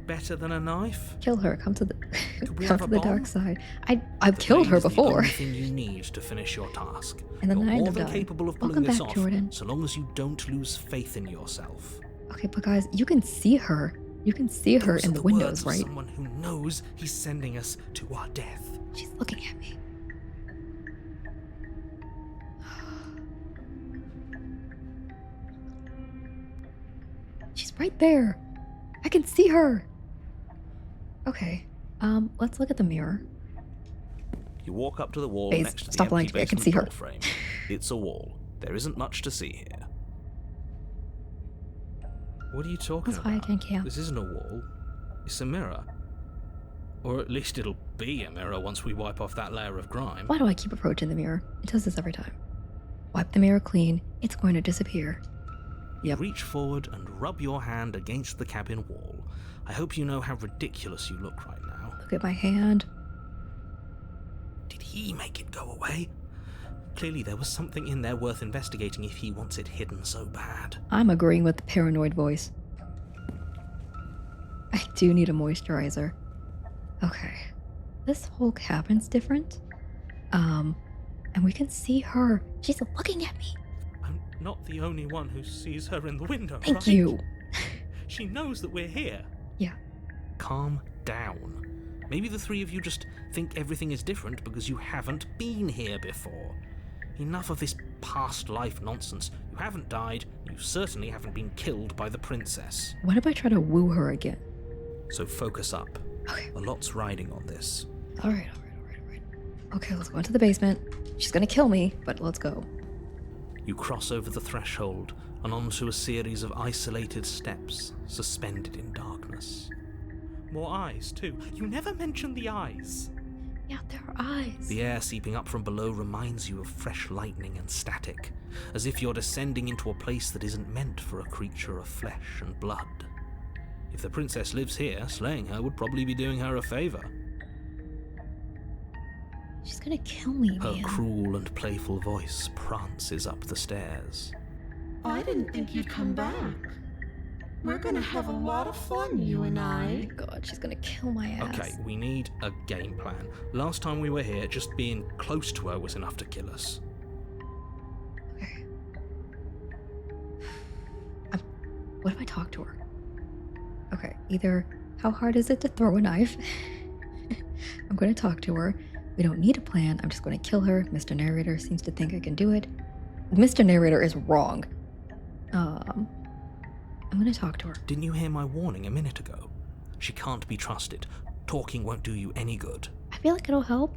Speaker 3: better than a knife?
Speaker 1: Kill her. Come to the
Speaker 3: Could we
Speaker 1: come
Speaker 3: have
Speaker 1: to
Speaker 3: a
Speaker 1: the dark
Speaker 3: bomb?
Speaker 1: side. I've
Speaker 3: The
Speaker 1: killed
Speaker 3: blade
Speaker 1: her
Speaker 3: is the
Speaker 1: before.
Speaker 3: only thing you need to finish your task.
Speaker 1: And then
Speaker 3: You're
Speaker 1: I end
Speaker 3: more
Speaker 1: up
Speaker 3: than
Speaker 1: dying.
Speaker 3: capable of pulling
Speaker 1: Welcome
Speaker 3: this
Speaker 1: back,
Speaker 3: off,
Speaker 1: Jordan.
Speaker 3: so long as you don't lose faith in yourself.
Speaker 1: Okay, but guys, you can see her. You can see her
Speaker 3: Those
Speaker 1: in
Speaker 3: are
Speaker 1: the
Speaker 3: words
Speaker 1: windows,
Speaker 3: of
Speaker 1: right?
Speaker 3: someone who knows he's sending us to our death.
Speaker 1: She's looking at me. She's right there. I can see her. Okay. Let's look at the mirror.
Speaker 3: You walk up to the wall
Speaker 1: Baze,
Speaker 3: next to the
Speaker 1: stop lying
Speaker 3: empty
Speaker 1: to me, I can
Speaker 3: basement
Speaker 1: see her.
Speaker 3: door frame. It's a wall. There isn't much to see here. What are you talking
Speaker 1: That's why I
Speaker 3: about?
Speaker 1: can camp.
Speaker 3: This isn't a wall. It's a mirror. Or at least it'll be a mirror once we wipe off that layer of grime.
Speaker 1: Why do I keep approaching the mirror? It does this every time. Wipe the mirror clean. It's going to disappear. Yep.
Speaker 3: Reach forward and rub your hand against the cabin wall. I hope you know how ridiculous you look right now.
Speaker 1: Look at my hand.
Speaker 3: Did he make it go away? Clearly there was something in there worth investigating if he wants it hidden so bad.
Speaker 1: I'm agreeing with the paranoid voice. I do need a moisturizer. Okay. This whole cabin's different. And we can see her. She's looking at me.
Speaker 3: I'm not the only one who sees her in the window,
Speaker 1: Thank
Speaker 3: right?
Speaker 1: you.
Speaker 3: She knows that we're here.
Speaker 1: Yeah.
Speaker 3: Calm down. Maybe the three of you just think everything is different because you haven't been here before. Enough of this past life nonsense. You haven't died. You certainly haven't been killed by the princess.
Speaker 1: What if I try to woo her again?
Speaker 3: So focus up.
Speaker 1: Okay.
Speaker 3: A lot's riding on this.
Speaker 1: All right. Okay, let's go into the basement. She's gonna kill me, but let's go.
Speaker 3: You cross over the threshold and onto a series of isolated steps suspended in darkness. More eyes, too. You never mention the eyes.
Speaker 1: Yeah, there are eyes.
Speaker 3: The air seeping up from below reminds you of fresh lightning and static, as if you're descending into a place that isn't meant for a creature of flesh and blood. If the princess lives here, slaying her would probably be doing her a favor.
Speaker 1: She's gonna kill me,
Speaker 3: Her
Speaker 1: man.
Speaker 3: cruel and playful voice prances up the stairs.
Speaker 2: I didn't think you'd come back. We're gonna have a lot of fun, you and
Speaker 1: Oh my
Speaker 2: I.
Speaker 1: god, she's gonna kill my ass.
Speaker 3: Okay, we need a game plan. Last time we were here, just being close to her was enough to kill us.
Speaker 1: Okay. What if I talk to her? Okay, either how hard is it to throw a knife? I'm gonna talk to her. We don't need a plan. I'm just gonna kill her. Mr. Narrator seems to think I can do it. Mr. Narrator is wrong. I'm gonna talk to her.
Speaker 3: Didn't you hear my warning a minute ago? She can't be trusted. Talking won't do you any good.
Speaker 1: I feel like it'll help.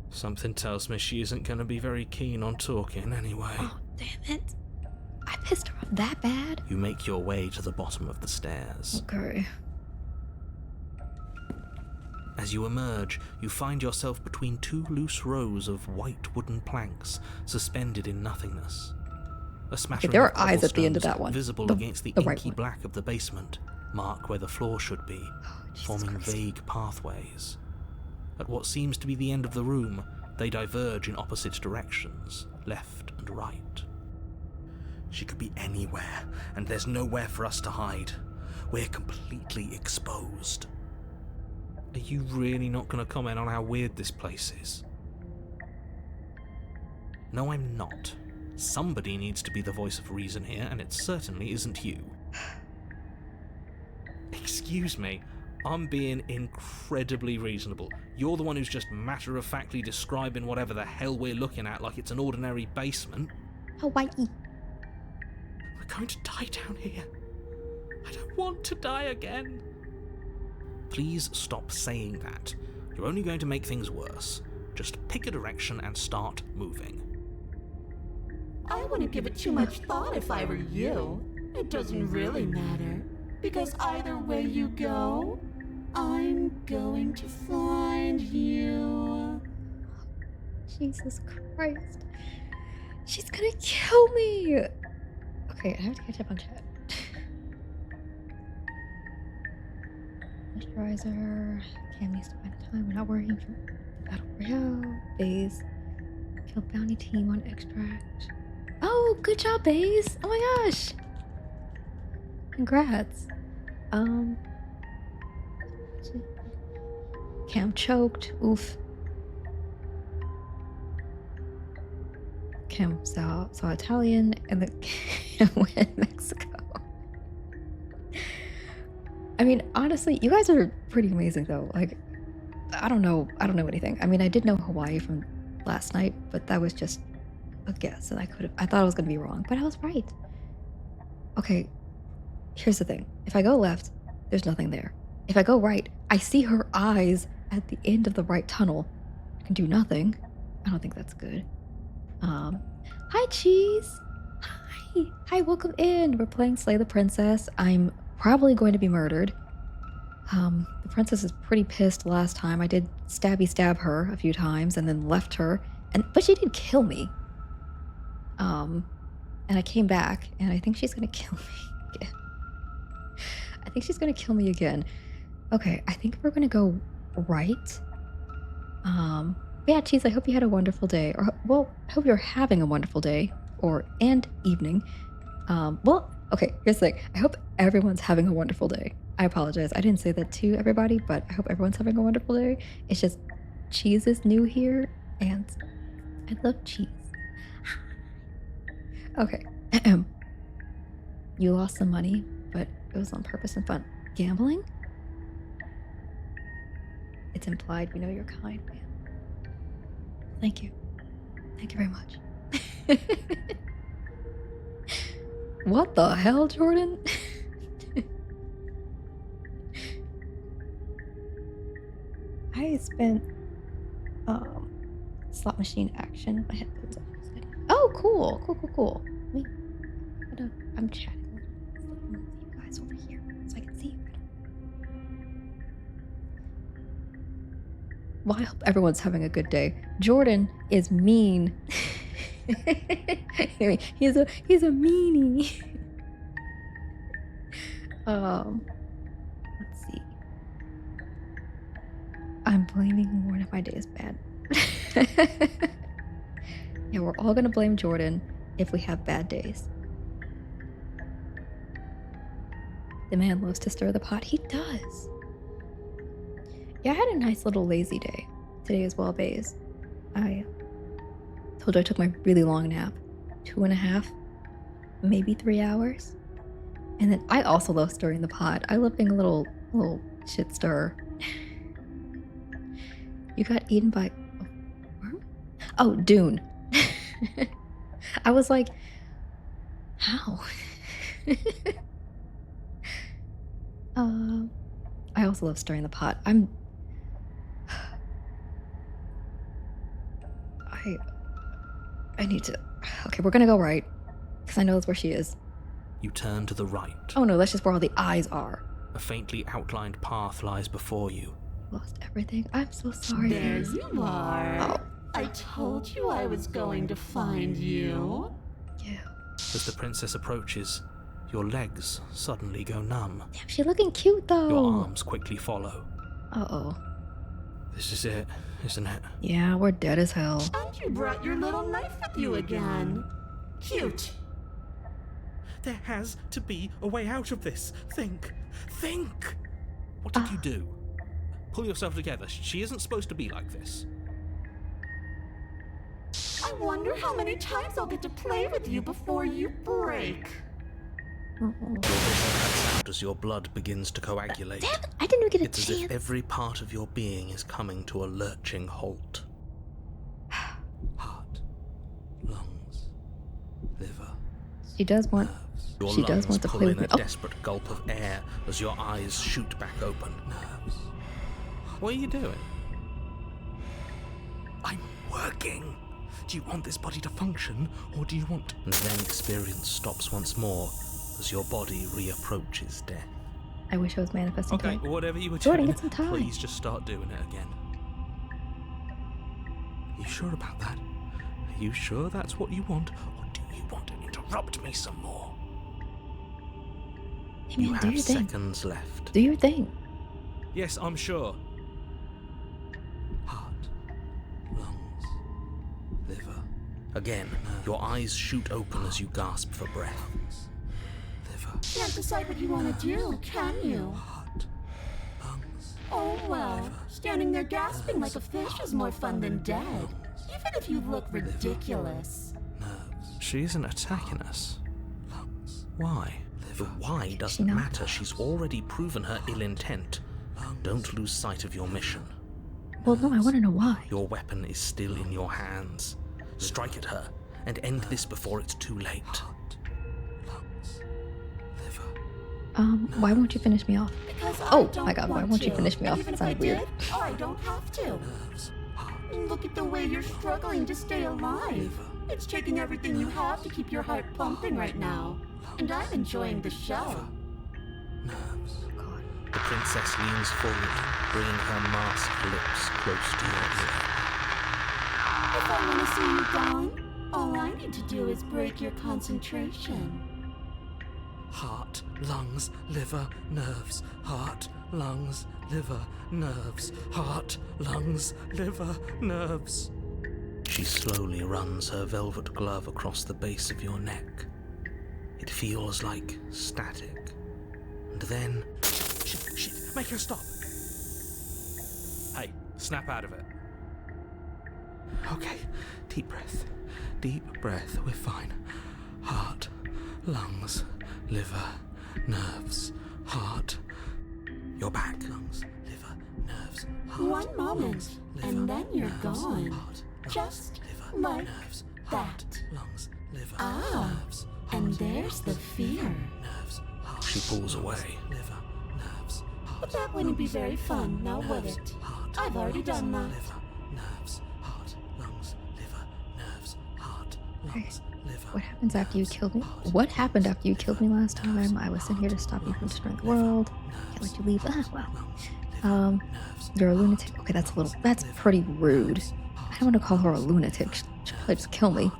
Speaker 3: Something tells me she isn't going to be very keen on talking anyway.
Speaker 1: Oh, damn it. I pissed her off that bad?
Speaker 3: You make your way to the bottom of the stairs.
Speaker 1: Okay.
Speaker 3: As you emerge, you find yourself between two loose rows of white wooden planks suspended in nothingness. A smattering
Speaker 1: there
Speaker 3: of
Speaker 1: are eyes at the end of
Speaker 3: cobblestones
Speaker 1: that one.
Speaker 3: visible
Speaker 1: The-
Speaker 3: against the
Speaker 1: the right
Speaker 3: inky
Speaker 1: one.
Speaker 3: black of the basement mark where the floor should be,
Speaker 1: Jesus
Speaker 3: forming
Speaker 1: Christ.
Speaker 3: vague pathways. At what seems to be the end of the room, they diverge in opposite directions, left and right. She could be anywhere, and there's nowhere for us to hide. We're completely exposed. Are you really not going to comment on how weird this place is? No, I'm not. Somebody needs to be the voice of reason here, and it certainly isn't you. Excuse me, I'm being incredibly reasonable. You're the one who's just matter-of-factly describing whatever the hell we're looking at like it's an ordinary basement.
Speaker 1: Hawaii.
Speaker 3: We're going to die down here. I don't want to die again. Please stop saying that. You're only going to make things worse. Just pick a direction and start moving.
Speaker 2: I wouldn't give it too much thought if I were you. It doesn't really matter. Because either way you go, I'm going to find you.
Speaker 1: Jesus Christ. She's gonna kill me. Okay, I have to catch up on chat. Moisturizer. Cam needs to find time. We're not working for Battle Royale. Baze. Kill bounty team on extract. Oh, good job, Baze. Oh my gosh. Congrats. Cam choked. Oof. Cam saw Italian and the Cam went Mexico. I mean, honestly, you guys are pretty amazing though. Like, I don't know anything. I mean, I did know Hawaii from last night, but that was just a guess, and I thought I was gonna be wrong, but I was right. Okay, here's the thing. If I go left, there's nothing there. If I go right, I see her eyes at the end of the right tunnel. I can do nothing. I don't think that's good. Hi, Cheese. Hi, welcome in. We're playing Slay the Princess. I'm probably going to be murdered. The princess is pretty pissed last time. I did stab her a few times and then left her, but she did kill me. And I came back, and I think she's gonna kill me again. I think she's gonna kill me again. Okay, I think we're gonna go right. Yeah, Cheese, I hope you had a wonderful day. Or, well, I hope you're having a wonderful day and evening. Well, Okay, here's the thing. I hope everyone's having a wonderful day. I apologize. I didn't say that to everybody, but I hope everyone's having a wonderful day. It's just cheese is new here, and I love cheese. Okay. You lost some money, but it was on purpose and fun. Gambling? It's implied we know you're kind, man. Thank you. Thank you very much. What the hell, Jordan? I spent slot machine action. My headphones off. Oh, cool. Cool. I'm chatting with you guys over here so I can see you better. Well, I hope everyone's having a good day. Jordan is mean. he's a meanie. Let's see. I'm blaming Warren if my day is bad. Yeah, we're all gonna blame Jordan if we have bad days. The man loves to stir the pot. He does. Yeah, I had a nice little lazy day today as well, Baze. I told you I took my really long nap. 2.5, maybe 3 hours. And then I also love stirring the pot. I love being a little shit stirrer. You got eaten by a worm? Oh, Dune. I was like, how? I also love stirring the pot. I need to. Okay, we're gonna go right. Because I know that's where she is.
Speaker 3: You turn to the right.
Speaker 1: Oh no, that's just where all the eyes are.
Speaker 3: A faintly outlined path lies before you.
Speaker 1: Lost everything. I'm so sorry.
Speaker 2: There
Speaker 1: Baze.
Speaker 2: you are.
Speaker 1: Oh,
Speaker 2: I told you I was going to find you.
Speaker 1: yeah.
Speaker 3: As the princess approaches, your legs suddenly go numb.
Speaker 1: Damn, she's looking cute though.
Speaker 3: Your arms quickly follow.
Speaker 1: Uh-oh.
Speaker 3: This is it, isn't it?
Speaker 1: Yeah, we're dead as hell.
Speaker 2: And you brought your little knife with you again. Cute.
Speaker 3: There has to be a way out of this. Think! What did you do? Pull yourself together. She isn't supposed to be like this.
Speaker 2: I wonder how many times I'll get to play with you before you break.
Speaker 1: Uh-oh.
Speaker 3: Your vision cuts out as your blood begins to coagulate.
Speaker 1: Damn it, I didn't even get a
Speaker 3: It's as
Speaker 1: chance.
Speaker 3: if every part of your being is coming to a lurching halt. Heart, lungs, liver,
Speaker 1: She does want.
Speaker 3: nerves. Your
Speaker 1: She does
Speaker 3: lungs
Speaker 1: want to
Speaker 3: pull
Speaker 1: play
Speaker 3: in
Speaker 1: with
Speaker 3: a
Speaker 1: me. Oh.
Speaker 3: desperate gulp of air as your eyes shoot back open. Nerves. What are you doing? I'm working. Do you want this body to function, or do you want... And then experience stops once more as your body reapproaches death.
Speaker 1: I wish I was manifesting
Speaker 3: Okay,
Speaker 1: time.
Speaker 3: whatever you were
Speaker 1: Jordan,
Speaker 3: doing,
Speaker 1: get some time.
Speaker 3: please just start doing it again. You sure about that? Are you sure that's what you want, or do you want to interrupt me some more?
Speaker 1: Hey,
Speaker 3: You
Speaker 1: man, do
Speaker 3: have
Speaker 1: your thing.
Speaker 3: seconds left.
Speaker 1: Do your thing.
Speaker 3: Yes, I'm sure. Heart, lungs, liver. Again, your eyes shoot open as you gasp for breath. Liver,
Speaker 2: Can't decide what you want to do, can you?
Speaker 3: heart, lungs.
Speaker 2: Oh well, standing there gasping like a fish is more fun than dead. Even if you look ridiculous.
Speaker 3: Nerves. She isn't attacking us. Lungs. Why? The why doesn't
Speaker 1: not?
Speaker 3: matter. She's already proven her ill intent. Don't lose sight of your mission.
Speaker 1: Well, no, I want to know why.
Speaker 3: Your weapon is still in your hands. Strike at her and end this before it's too late. Lungs. Liver.
Speaker 1: Why won't you finish me off?
Speaker 2: Because I
Speaker 1: Oh,
Speaker 2: don't
Speaker 1: my God, why
Speaker 2: want
Speaker 1: won't you
Speaker 2: to.
Speaker 1: finish me
Speaker 2: And
Speaker 1: off?
Speaker 2: even
Speaker 1: That
Speaker 2: if I
Speaker 1: sounded weird.
Speaker 2: did, I don't have to.
Speaker 3: Nerves. Heart.
Speaker 2: Look at the way you're struggling to stay alive. It's taking everything you have to keep your heart pumping right now. And I'm enjoying the show.
Speaker 3: Nerves.
Speaker 1: God.
Speaker 3: The princess leans forward, bringing her masked lips close to your ear.
Speaker 2: If I want to see you gone, all I need to do is break your concentration.
Speaker 3: Heart, lungs, liver, nerves. Heart, lungs, liver, nerves. Heart, lungs, liver, nerves. She slowly runs her velvet glove across the base of your neck. It feels like static. And then... Shit, make her stop! Hey, snap out of it. Okay, deep breath, we're fine. Heart, lungs, liver, nerves, heart. You're back. Lungs, liver, nerves, heart.
Speaker 2: One moment,
Speaker 3: lungs, liver,
Speaker 2: and then you're
Speaker 3: nerves,
Speaker 2: gone.
Speaker 3: heart, lungs,
Speaker 2: Just
Speaker 3: liver,
Speaker 2: like
Speaker 3: nerves, heart,
Speaker 2: that.
Speaker 3: lungs, liver,
Speaker 2: Ah,
Speaker 3: nerves,
Speaker 2: and
Speaker 3: heart,
Speaker 2: there's the
Speaker 3: lungs,
Speaker 2: fear.
Speaker 3: liver, nerves, heart, she pulls lungs, away. Liver, nerves, heart,
Speaker 2: But that wouldn't be very
Speaker 3: lungs,
Speaker 2: fun, now
Speaker 3: liver,
Speaker 2: would
Speaker 3: nerves,
Speaker 2: it?
Speaker 3: heart,
Speaker 2: I've already
Speaker 3: lungs,
Speaker 2: done that.
Speaker 3: Liver, nerves, heart, lungs, liver, nerves, heart, lungs, liver.
Speaker 1: What happens after you killed me? What happened after you killed me last time? I was sent here to stop you from destroying the world. Can't let you leave. Well. You're a lunatic. Okay, that's pretty rude. I don't want to call her a lunatic. She'll probably just kill me.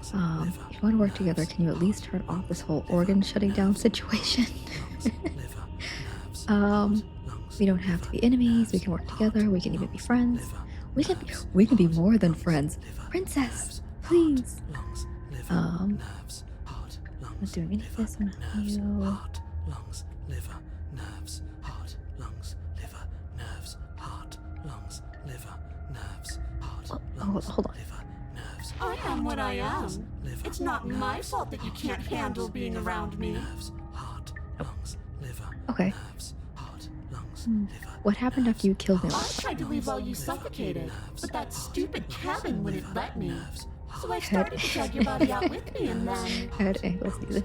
Speaker 1: If you want to work together, can you at least turn off this whole organ shutting down situation? We don't have to be enemies. We can work together. We can even be friends. We can be more than friends. Princess, please. I'm not doing any of this. I'm not you.
Speaker 3: Heart, lungs, liver, nerves, heart, lungs, liver, nerves, heart, lungs, liver, nerves, heart, lungs,
Speaker 1: Hold on.
Speaker 3: liver, nerves,
Speaker 2: I am what I am.
Speaker 3: liver,
Speaker 2: It's not my fault that you can't handle being around me.
Speaker 3: nerves, heart, lungs, liver,
Speaker 1: Okay.
Speaker 3: nerves, heart, lungs, liver.
Speaker 1: What happened after you killed me?
Speaker 2: I tried to leave while you suffocated, but that stupid cabin wouldn't let me. So I started to drag your body out with me, and then,
Speaker 1: I had Anglo season.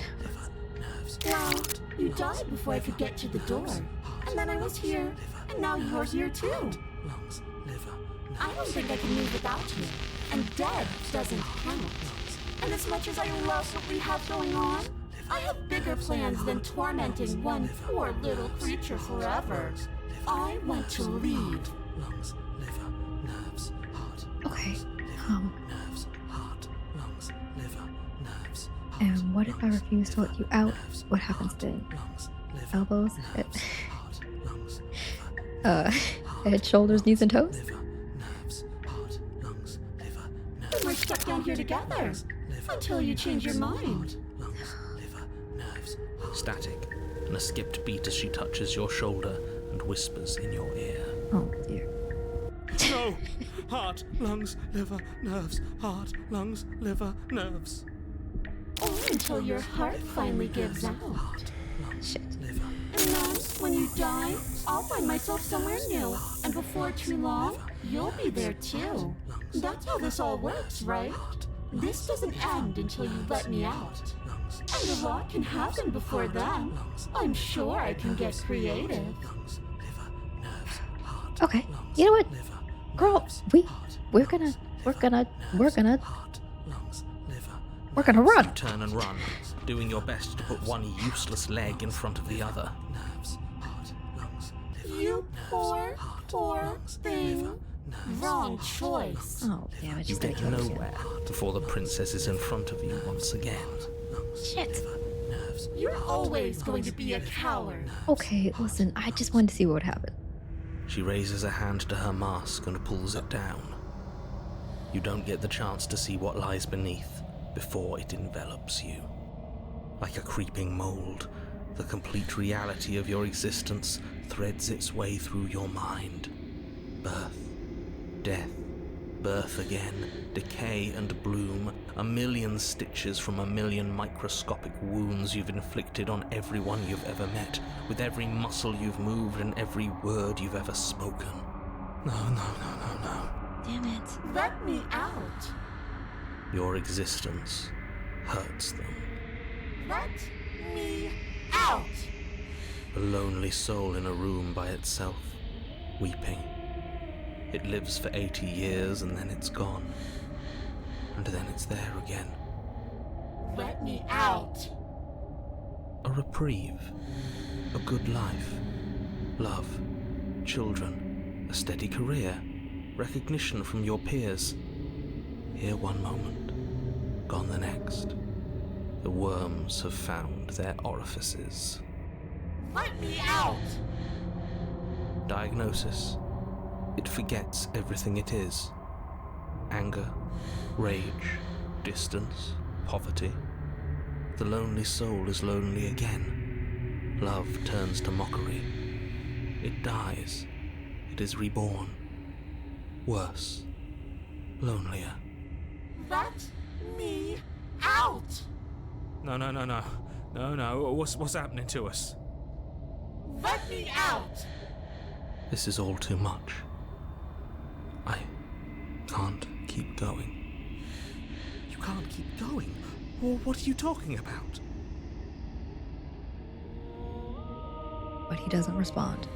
Speaker 2: well, you died before I could get to the door. And then I was here, and now you're here too.
Speaker 3: Lungs, liver,
Speaker 2: I don't think I can move without you, and dead doesn't count. And as much as I love what we have going on, I have bigger plans than tormenting one poor little creature forever. I want to leave.
Speaker 3: lungs, liver, nerves, heart,
Speaker 1: Okay.
Speaker 3: nerves, heart, lungs, liver, nerves, heart,
Speaker 1: And what if I refuse to let you out? What happens then?
Speaker 3: lungs, liver,
Speaker 1: Elbows,
Speaker 3: heart, lungs, liver,
Speaker 1: head, shoulders, knees, and toes?
Speaker 3: liver, nerves, heart, lungs, liver,
Speaker 2: Then
Speaker 3: nerves,
Speaker 2: we're stuck down here together
Speaker 3: liver,
Speaker 2: until you change your mind.
Speaker 3: lungs, liver, nerves, static, and a skipped beat as she touches your shoulder and whispers in your ear.
Speaker 1: Oh dear.
Speaker 3: No! Heart, lungs, liver, nerves, heart, lungs, liver, nerves.
Speaker 2: Or until your heart finally gives out.
Speaker 1: Shit.
Speaker 3: Liver,
Speaker 2: And then, when you die, I'll find myself somewhere new. And before too long, you'll be there too. That's how this all works, right? This doesn't end until you let me out. And a lot can happen before then. I'm sure I can get creative.
Speaker 1: Okay. You know what? Girl, we're gonna run.
Speaker 3: turn and run, doing your best to put one useless leg in front of the other.
Speaker 2: You poor, poor thing. Wrong choice.
Speaker 1: Oh damn it!
Speaker 3: You
Speaker 1: She's gonna
Speaker 3: get
Speaker 1: kill me again.
Speaker 3: nowhere before the princess is in front of you once again.
Speaker 1: Shit.
Speaker 2: You're always going to be a coward.
Speaker 1: Okay, listen. I just wanted to see what would happen.
Speaker 3: She raises a hand to her mask and pulls it down. You don't get the chance to see what lies beneath before it envelops you. Like a creeping mold, the complete reality of your existence threads its way through your mind. Birth, death, birth again, decay and bloom, a million stitches from a million microscopic wounds you've inflicted on everyone you've ever met, with every muscle you've moved and every word you've ever spoken. No.
Speaker 1: Damn it.
Speaker 2: Let me out.
Speaker 3: Your existence hurts them.
Speaker 2: Let me out.
Speaker 3: A lonely soul in a room by itself, weeping. It lives for 80 years and then it's gone. And then it's there again.
Speaker 2: Let me out.
Speaker 3: A reprieve. A good life. Love. Children. A steady career. Recognition from your peers. Here one moment. Gone the next. The worms have found their orifices.
Speaker 2: Let me out.
Speaker 3: Diagnosis. It forgets everything it is. Anger, rage, distance, poverty. The lonely soul is lonely again. Love turns to mockery. It dies. It is reborn. Worse. Lonelier.
Speaker 2: Let me out!
Speaker 3: No. No. What's happening to us?
Speaker 2: Let me out!
Speaker 3: This is all too much. I can't keep going. You can't keep going? Well, what are you talking about?
Speaker 1: But he doesn't respond.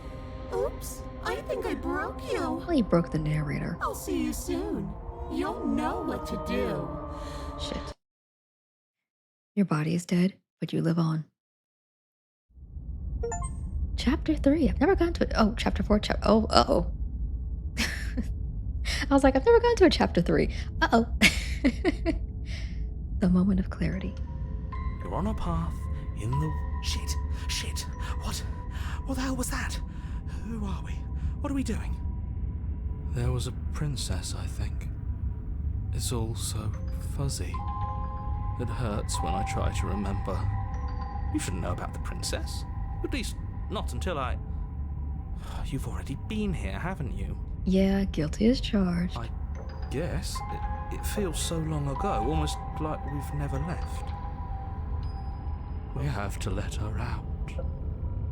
Speaker 2: Oops, I think I broke you.
Speaker 1: Well, he broke the narrator.
Speaker 2: I'll see you soon. You'll know what to do.
Speaker 1: Shit. Your body is dead, but you live on. Chapter 3. I've never gone to it. Oh, chapter 4. Uh-oh. I was like, I've never gone to a chapter 3. Uh-oh. The moment of clarity.
Speaker 3: You're on a path in the... Shit. What the hell was that? Who are we? What are we doing? There was a princess, I think. It's all so fuzzy. It hurts when I try to remember. You shouldn't know about the princess. At least, not until I... You've already been here, haven't you?
Speaker 1: Yeah, guilty as charged.
Speaker 3: I guess. It feels so long ago, almost like we've never left. We have to let her out.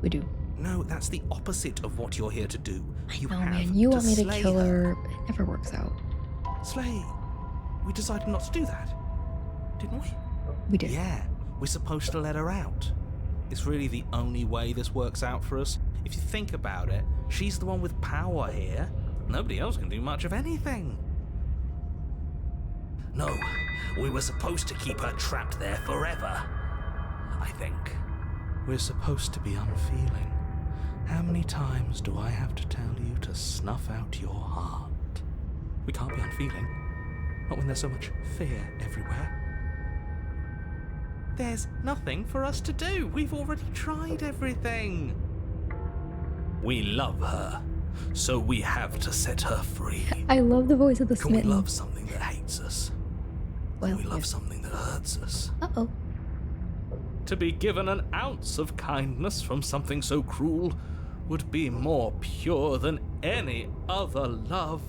Speaker 1: We do.
Speaker 3: No, that's the opposite of what you're here to do. You
Speaker 1: Oh
Speaker 3: have
Speaker 1: man, you want me to
Speaker 3: slay
Speaker 1: kill her, but it never works out.
Speaker 3: Slay. We decided not to do that, didn't we?
Speaker 1: We did.
Speaker 3: Yeah, we're supposed to let her out. It's really the only way this works out for us. If you think about it, she's the one with power here. Nobody else can do much of anything. No, we were supposed to keep her trapped there forever. I think. We're supposed to be unfeeling. How many times do I have to tell you to snuff out your heart? We can't be unfeeling. Not when there's so much fear everywhere. There's nothing for us to do. We've already tried everything. We love her, so we have to set her free.
Speaker 1: I love the voice of the
Speaker 3: Can we
Speaker 1: smitten.
Speaker 3: love something that hates us?
Speaker 1: Well,
Speaker 3: Can we love
Speaker 1: yes.
Speaker 3: something that hurts us?
Speaker 1: Uh-oh.
Speaker 3: To be given an ounce of kindness from something so cruel would be more pure than any other love.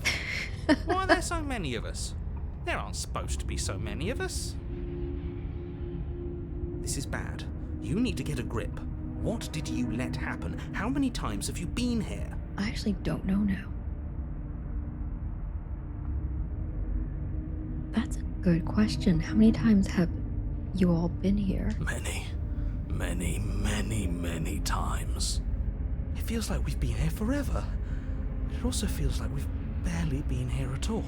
Speaker 3: Why are there so many of us? There aren't supposed to be so many of us. This is bad. You need to get a grip. What did you let happen? How many times have you been here?
Speaker 1: I actually don't know now. That's a good question. How many times have you all been here?
Speaker 3: Many times. It feels like we've been here forever. But it also feels like we've barely been here at all.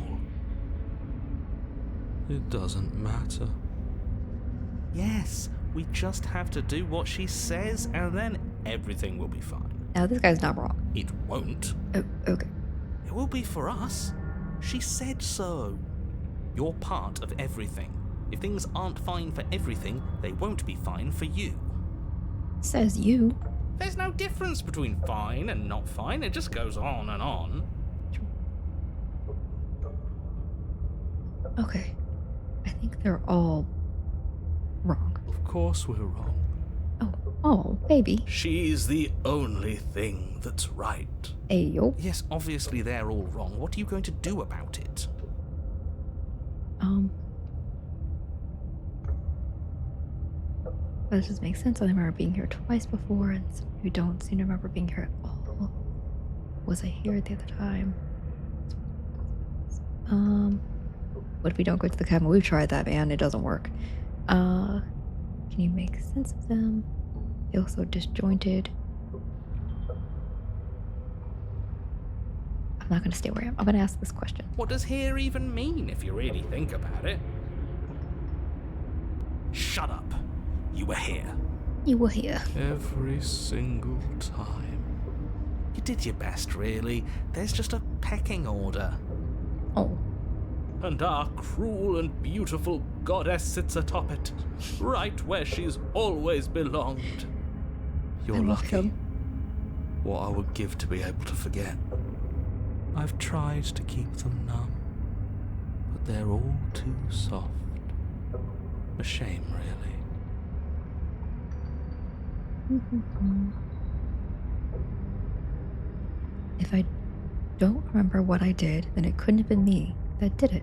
Speaker 3: It doesn't matter. Yes, we just have to do what she says and then everything will be fine.
Speaker 1: Now, this guy's not wrong.
Speaker 3: It won't.
Speaker 1: Oh, okay.
Speaker 3: It will be for us. She said so. You're part of everything. If things aren't fine for everything, they won't be fine for you.
Speaker 1: Says you.
Speaker 3: There's no difference between fine and not fine. It just goes on and on.
Speaker 1: Okay. I think they're all wrong.
Speaker 3: Of course we're wrong.
Speaker 1: Oh, baby.
Speaker 3: She's the only thing that's right.
Speaker 1: Ayo.
Speaker 3: Yes, obviously they're all wrong. What are you going to do about it?
Speaker 1: That just makes sense. I remember being here twice before, and some who don't seem to remember being here at all. Was I here the other time? What if we don't go to the cabin? We've tried that, man. It doesn't work. Can you make sense of them? They feel so disjointed. I'm not gonna stay where I am. I'm gonna ask this question.
Speaker 3: What does here even mean if you really think about it? Shut up. You were here.
Speaker 1: You were here.
Speaker 3: Every single time. You did your best, really. There's just a pecking order.
Speaker 1: Oh.
Speaker 3: And our cruel and beautiful goddess sits atop it, right where she's always belonged. You're
Speaker 1: I love
Speaker 3: lucky.
Speaker 1: him.
Speaker 3: What I would give to be able to forget. I've tried to keep them numb, but they're all too soft. A shame, really.
Speaker 1: Mhm. If I don't remember what I did, then it couldn't have been me that did it.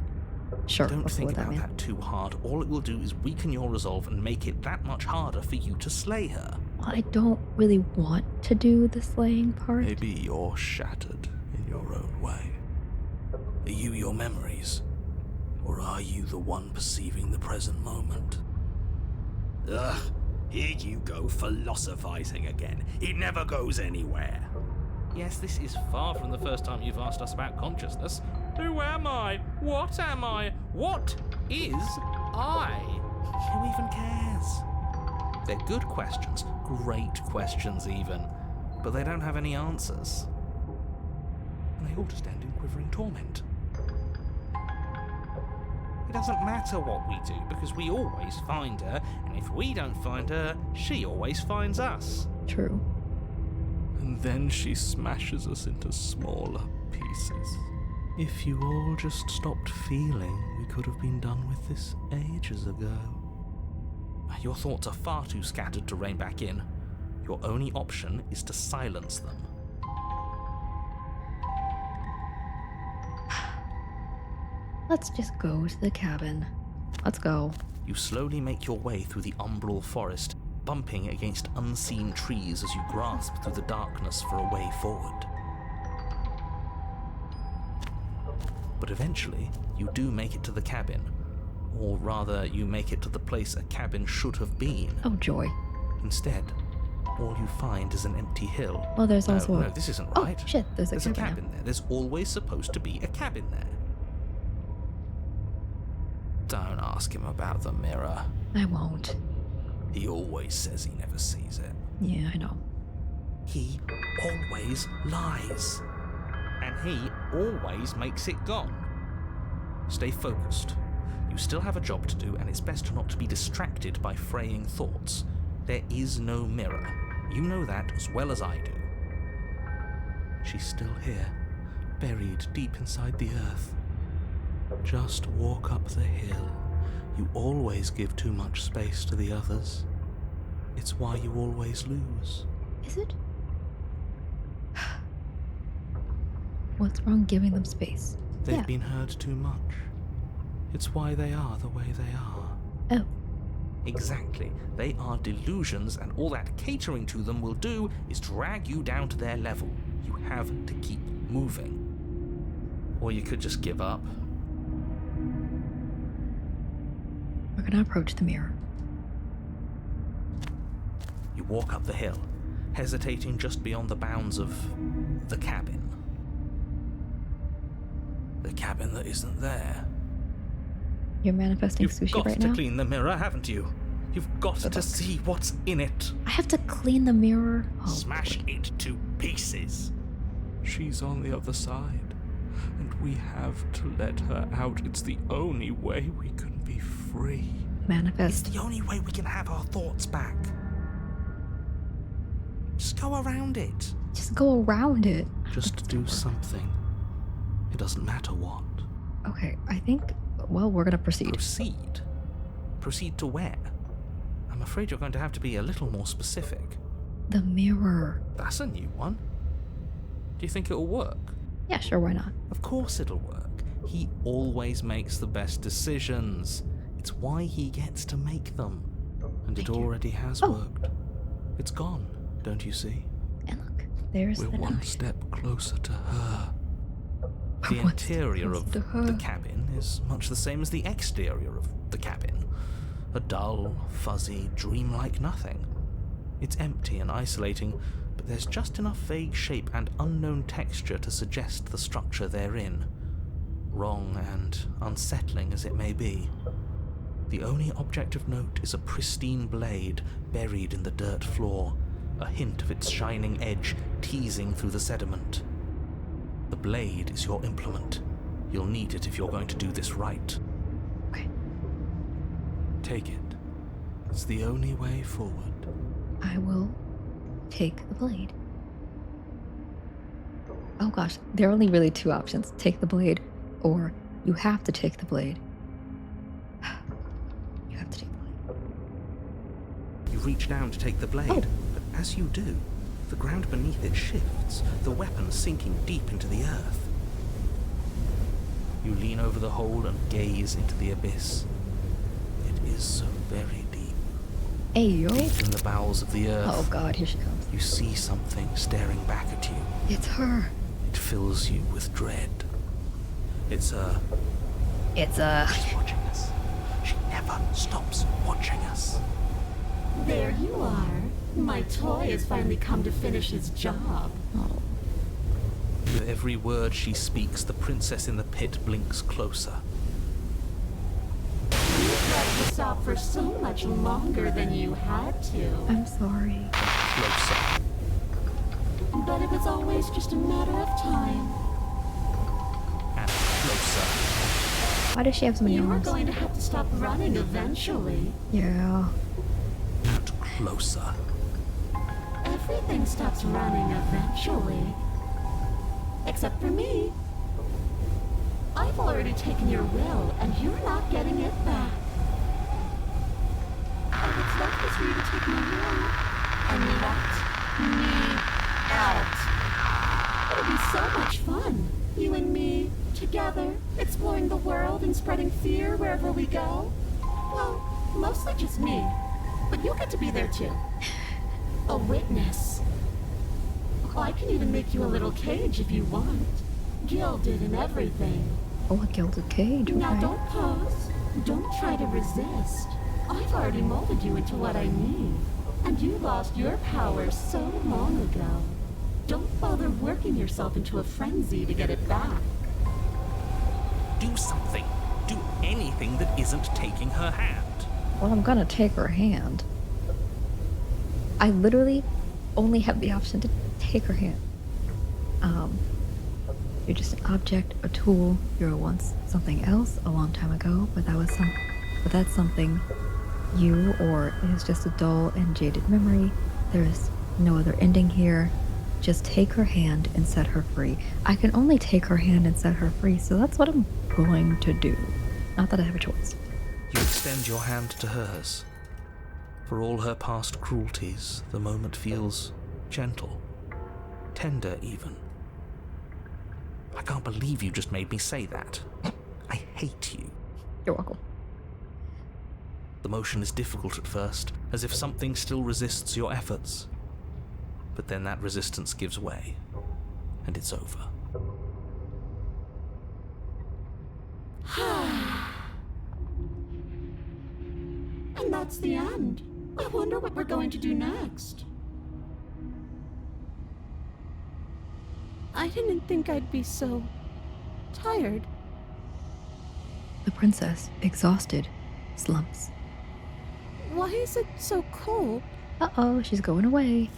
Speaker 1: Sure,
Speaker 3: Don't
Speaker 1: let's go
Speaker 3: think
Speaker 1: with that,
Speaker 3: about
Speaker 1: man.
Speaker 3: that too hard. All it will do is weaken your resolve and make it that much harder for you to slay her.
Speaker 1: Well, I don't really want to do the slaying part.
Speaker 3: Maybe you're shattered in your own way. Are you your memories? Or are you the one perceiving the present moment?
Speaker 6: Ugh, here you go philosophizing again. It never goes anywhere.
Speaker 3: Yes, this is far from the first time you've asked us about consciousness. Who am I? What am I? What is I? Who even cares? They're good questions, great questions even, but they don't have any answers. And they all just end in quivering torment. It doesn't matter what we do, because we always find her, and if we don't find her, she always finds us.
Speaker 1: True.
Speaker 3: And then she smashes us into smaller pieces. If you all just stopped feeling, we could have been done with this ages ago. Your thoughts are far too scattered to rein back in. Your only option is to silence them.
Speaker 1: Let's just go to the cabin. Let's go.
Speaker 3: You slowly make your way through the umbral forest, bumping against unseen trees as you grasp through the darkness for a way forward. But eventually, you do make it to the cabin. Or rather, you make it to the place a cabin should have been.
Speaker 1: Oh, joy.
Speaker 3: Instead, all you find is an empty hill.
Speaker 1: Well, there's also
Speaker 3: No,
Speaker 1: a...
Speaker 3: this isn't
Speaker 1: Oh,
Speaker 3: right.
Speaker 1: shit, there's a
Speaker 3: There's
Speaker 1: cabin now.
Speaker 3: there. There's always supposed to be a cabin there. Don't ask him about the mirror.
Speaker 1: I won't.
Speaker 3: He always says he never sees it.
Speaker 1: Yeah, I know.
Speaker 3: He always lies. And he always makes it gone. Stay focused. You still have a job to do, and it's best not to be distracted by fraying thoughts. There is no mirror. You know that as well as I do. She's still here, buried deep inside the earth. Just walk up the hill. You always give too much space to the others. It's why you always lose.
Speaker 1: Is it? What's wrong giving them space?
Speaker 3: They've
Speaker 1: Yeah.
Speaker 3: been hurt too much. It's why they are the way they are.
Speaker 1: Oh,
Speaker 3: Exactly. They are delusions, and all that catering to them will do is drag you down to their level. You have to keep moving. Or you could just give up.
Speaker 1: we're gonna approach the mirror.
Speaker 3: You walk up the hill, hesitating just beyond the bounds of the cabin. The cabin that isn't there.
Speaker 1: You're manifesting
Speaker 3: You've
Speaker 1: sushi
Speaker 3: got
Speaker 1: right
Speaker 3: to
Speaker 1: now?
Speaker 3: clean the mirror, haven't you? You've got to see what's in it.
Speaker 1: I have to clean the mirror? Oh,
Speaker 6: Smash
Speaker 1: boy.
Speaker 6: it to pieces.
Speaker 3: She's on the other side, and we have to let her out. It's the only way we can be free. It's
Speaker 1: Manifest.
Speaker 3: the only way we can have our thoughts back. Just go around it.
Speaker 1: Just go around it.
Speaker 3: Just do something. It doesn't matter what.
Speaker 1: Okay, I think, well, we're gonna proceed.
Speaker 3: Proceed? Proceed to where? I'm afraid you're going to have to be a little more specific.
Speaker 1: The mirror.
Speaker 3: That's a new one. Do you think it'll work?
Speaker 1: Yeah, sure, why not?
Speaker 3: Of course it'll work. He always makes the best decisions. It's why he gets to make them. And it
Speaker 1: Thank you.
Speaker 3: already has
Speaker 1: Oh.
Speaker 3: worked. It's gone, don't you see?
Speaker 1: And look, there's
Speaker 3: We're
Speaker 1: the
Speaker 3: one
Speaker 1: knife.
Speaker 3: step closer to her. The
Speaker 1: One step
Speaker 3: interior
Speaker 1: closer
Speaker 3: of
Speaker 1: to her.
Speaker 3: the cabin is much the same as the exterior of the cabin. A dull, fuzzy, dreamlike nothing. It's empty and isolating, but there's just enough vague shape and unknown texture to suggest the structure they're in. Wrong and unsettling as it may be. The only object of note is a pristine blade buried in the dirt floor, a hint of its shining edge teasing through the sediment. The blade is your implement. You'll need it if you're going to do this right.
Speaker 1: Okay,
Speaker 3: Take it. It's the only way forward.
Speaker 1: I will take the blade. Oh gosh, there are only really two options. Take the blade, or you have to take the blade. You have to take the blade.
Speaker 3: You reach down to take the blade,
Speaker 1: Oh.
Speaker 3: but As you do, the ground beneath it shifts, the weapon sinking deep into the earth. You lean over the hole and gaze into the abyss. It is so very deep.
Speaker 1: Hey, yo.
Speaker 3: Deep in the bowels of the earth.
Speaker 1: Oh god, here she comes.
Speaker 3: You see something staring back at you.
Speaker 1: It's her.
Speaker 3: It fills you with dread. It's
Speaker 1: It's
Speaker 3: She's watching us. She never stops watching us.
Speaker 2: There you are. My toy has finally come to finish his job.
Speaker 1: Oh.
Speaker 3: With every word she speaks, the princess in the pit blinks closer.
Speaker 2: You dragged this out for so much longer than you had to.
Speaker 1: I'm sorry.
Speaker 3: Closer.
Speaker 2: But it was always just a matter of time.
Speaker 3: And closer.
Speaker 1: Why does she have so many
Speaker 2: You were
Speaker 1: arms?
Speaker 2: going to have to stop running eventually.
Speaker 1: Yeah.
Speaker 3: And closer.
Speaker 2: Everything stops running eventually. Except for me. I've already taken your will, and you're not getting it back. All that's left is for you to take my will and let me out. It'll be so much fun. You and me, together, exploring the world and spreading fear wherever we go. Well, mostly just me. But you'll get to be there too. A witness. I can even make you a little cage if you want. Gilded and everything.
Speaker 1: Oh, a gilded cage.
Speaker 2: Now
Speaker 1: Okay.
Speaker 2: don't pause. Don't try to resist. I've already molded you into what I need. And you lost your power so long ago. Don't bother working yourself into a frenzy to get it back.
Speaker 3: Do something. Do anything that isn't taking her hand.
Speaker 1: Well, I'm gonna take her hand. I literally only have the option to take her hand. You're just an object, a tool. You were once something else a long time ago, but that's something you, or it is just a dull and jaded memory. There is no other ending here. Just take her hand and set her free. I can only take her hand and set her free, so that's what I'm going to do. Not that I have a choice.
Speaker 3: You extend your hand to hers. For all her past cruelties, the moment feels gentle, tender even. I can't believe you just made me say that. I hate you.
Speaker 1: You're welcome.
Speaker 3: The motion is difficult at first, as if something still resists your efforts. But then that resistance gives way, and it's over.
Speaker 2: And that's the end. I wonder what we're going to do next.
Speaker 4: I didn't think I'd be so tired.
Speaker 1: The princess, exhausted, slumps.
Speaker 4: Why is it so cold?
Speaker 1: Uh-oh, she's going away.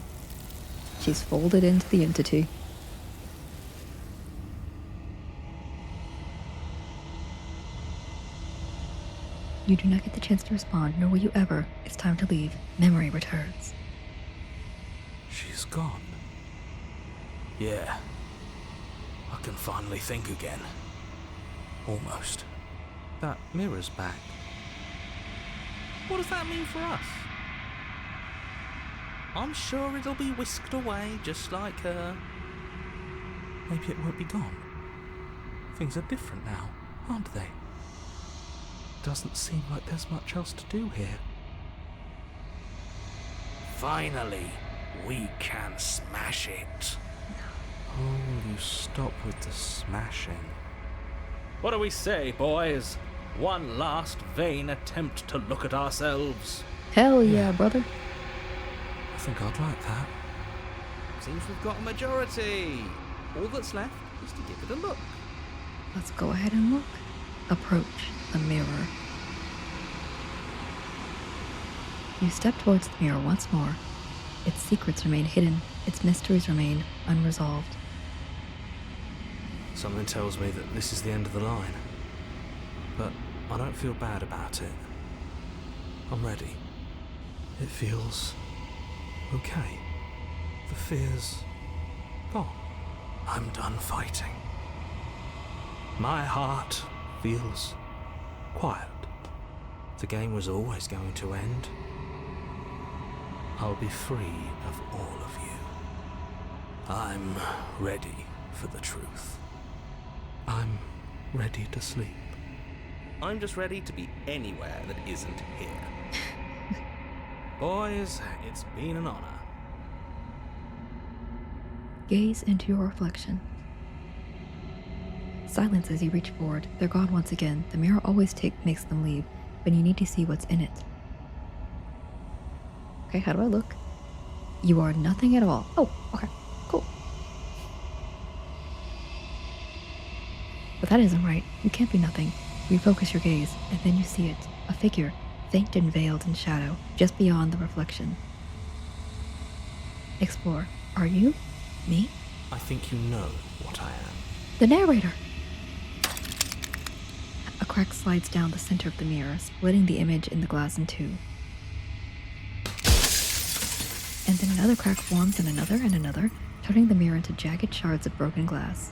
Speaker 1: She's folded into the entity. You do not get the chance to respond, nor will you ever. It's time to leave. Memory returns.
Speaker 3: She's gone. Yeah. I can finally think again. Almost. That mirror's back. What does that mean for us? I'm sure it'll be whisked away just like her. Maybe it won't be gone. Things are different now, aren't they? Doesn't seem like there's much else to do here.
Speaker 6: Finally, we can smash it.
Speaker 3: Oh, you stop with the smashing.
Speaker 7: What do we say, boys? One last vain attempt to look at ourselves.
Speaker 1: Hell yeah, brother.
Speaker 3: I think I'd like that.
Speaker 7: Seems we've got a majority. All that's left is to give it a look.
Speaker 1: Let's go ahead and look. Approach the mirror. You step towards the mirror once more. Its secrets remain hidden. Its mysteries remain unresolved.
Speaker 3: Something tells me that this is the end of the line. But I don't feel bad about it. I'm ready. It feels okay. The fear's gone. I'm done fighting. My heart feels quiet. The game was always going to end. I'll be free of all of you. I'm ready for the truth. I'm ready to sleep. I'm just ready to be anywhere that isn't here. Boys, it's been an honor.
Speaker 1: Gaze into your reflection. Silence as you reach forward. They're gone once again. The mirror always makes them leave, but you need to see what's in it. Okay, how do I look? You are nothing at all. Oh, okay, cool. But that isn't right. You can't be nothing. Refocus your gaze, and then you see it. A figure, faint and veiled in shadow, just beyond the reflection. Explore. Are you? Me?
Speaker 3: I think you know what I am.
Speaker 1: The narrator! A crack slides down the center of the mirror, splitting the image in the glass in two. And then another crack forms and another, turning the mirror into jagged shards of broken glass.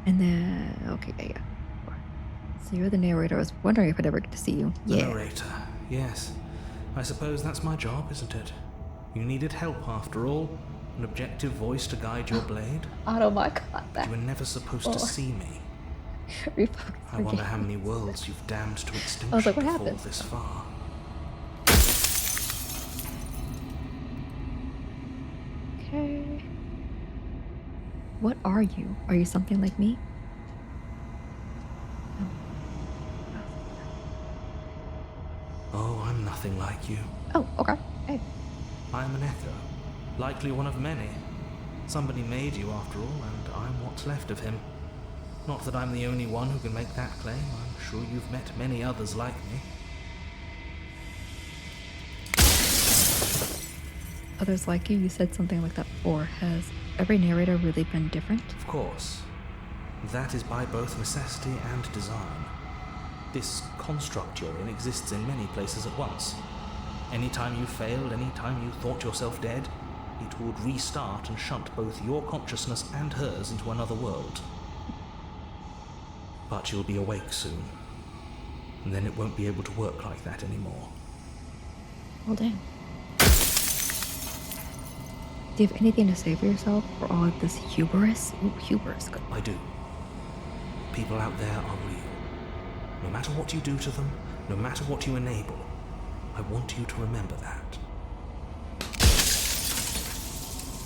Speaker 1: And then, okay, yeah. So you're the narrator. I was wondering if I'd ever get to see you.
Speaker 3: The narrator, yes. I suppose that's my job, isn't it? You needed help after all. An objective voice to guide your blade.
Speaker 1: Oh my god, that.
Speaker 3: You were never supposed to see me.
Speaker 1: Refocus
Speaker 3: I
Speaker 1: your
Speaker 3: wonder
Speaker 1: gaze.
Speaker 3: how many worlds you've damned to extinction
Speaker 1: I was like, what
Speaker 3: to
Speaker 1: happened?
Speaker 3: fall this far.
Speaker 1: Okay. What are you? Are you something like me?
Speaker 3: Oh, I'm nothing like you.
Speaker 1: Oh, okay. Hey.
Speaker 3: I'm an echo. Likely one of many. Somebody made you after all, and I'm what's left of him. Not that I'm the only one who can make that claim. I'm sure you've met many others like me.
Speaker 1: Others like you said something like that before. Has every narrator really been different?
Speaker 3: Of course. That is by both necessity and design. This construct you're in exists in many places at once. Anytime you failed, anytime you thought yourself dead, it would restart and shunt both your consciousness and hers into another world. But you'll be awake soon, and then it won't be able to work like that anymore.
Speaker 1: Well, dang. Do you have anything to say for yourself for all of this hubris? Ooh, hubris. Good.
Speaker 3: I do. People out there are real. No matter what you do to them, no matter what you enable, I want you to remember that.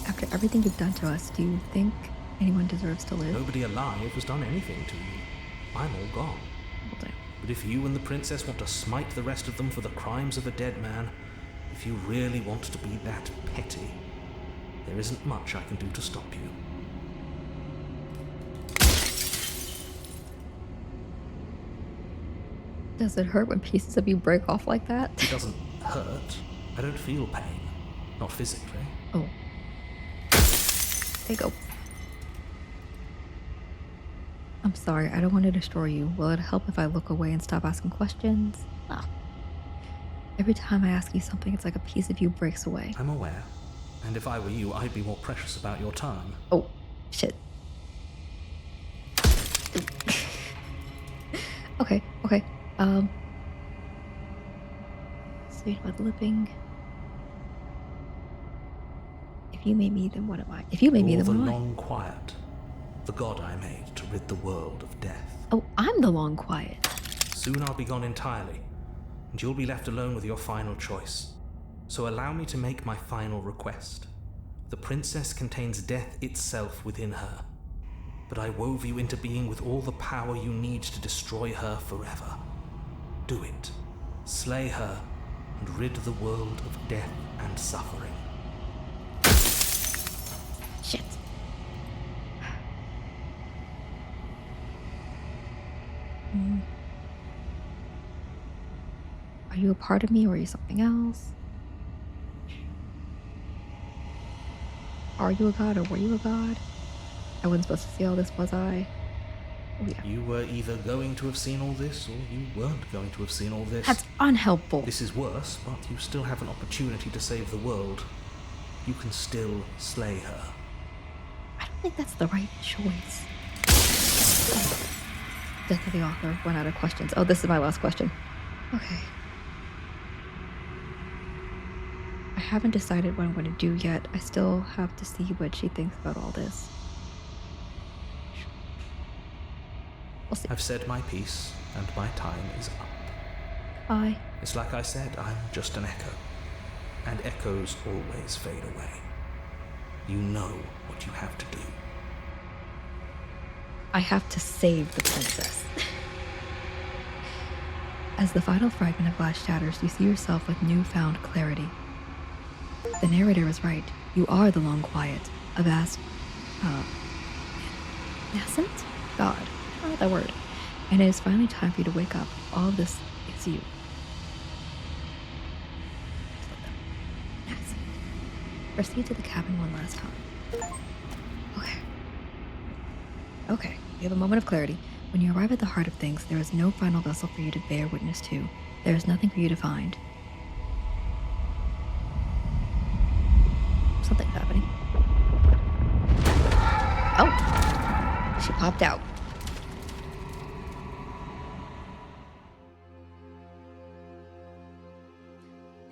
Speaker 1: After everything you've done to us, do you think anyone deserves to live?
Speaker 3: Nobody alive has done anything to you. I'm all gone.
Speaker 1: Well, dang.
Speaker 3: But if you and the princess want to smite the rest of them for the crimes of a dead man, if you really want to be that petty, there isn't much I can do to stop you.
Speaker 1: Does it hurt when pieces of you break off like that?
Speaker 3: It doesn't hurt. I don't feel pain. Not physically.
Speaker 1: Oh. There you go. I'm sorry, I don't want to destroy you. Will it help if I look away and stop asking questions? No. Every time I ask you something, it's like a piece of you breaks away.
Speaker 3: I'm aware. And if I were you, I'd be more precious about your time.
Speaker 1: Oh, shit. Okay. Sweet about lipping. If you made me, then what am I? If you made me,
Speaker 3: You're
Speaker 1: then
Speaker 3: the
Speaker 1: what am I?
Speaker 3: long quiet. The god I made to rid the world of death.
Speaker 1: Oh, I'm the long quiet.
Speaker 3: Soon I'll be gone entirely, and you'll be left alone with your final choice. So allow me to make my final request. The princess contains death itself within her, but I wove you into being with all the power you need to destroy her forever. Do it. Slay her, and rid the world of death and suffering.
Speaker 1: Shit. Are you a part of me or are you something else? Are you a god or were you a god? I wasn't supposed to see all this, was I? Oh yeah.
Speaker 3: You were either going to have seen all this, or you weren't going to have seen all this.
Speaker 1: That's unhelpful.
Speaker 3: This is worse, but you still have an opportunity to save the world. You can still slay her.
Speaker 1: I don't think that's the right choice. Death of the author. Run out of questions. Oh, this is my last question. Okay. I haven't decided what I'm going to do yet. I still have to see what she thinks about all this. We'll see.
Speaker 3: I've said my piece, and my time is up.
Speaker 1: Bye.
Speaker 3: It's like I said, I'm just an echo. And echoes always fade away. You know what you have to do.
Speaker 1: I have to save the princess. As the final fragment of glass shatters, you see yourself with newfound clarity. The narrator is right. You are the Long Quiet, a vast, nascent god. I don't know that word. And it is finally time for you to wake up. All of this is you. Nascent. Proceed to the cabin one last time. Okay, you have a moment of clarity. When you arrive at the heart of things, there is no final vessel for you to bear witness to. There is nothing for you to find. Something's happening. Oh! She popped out.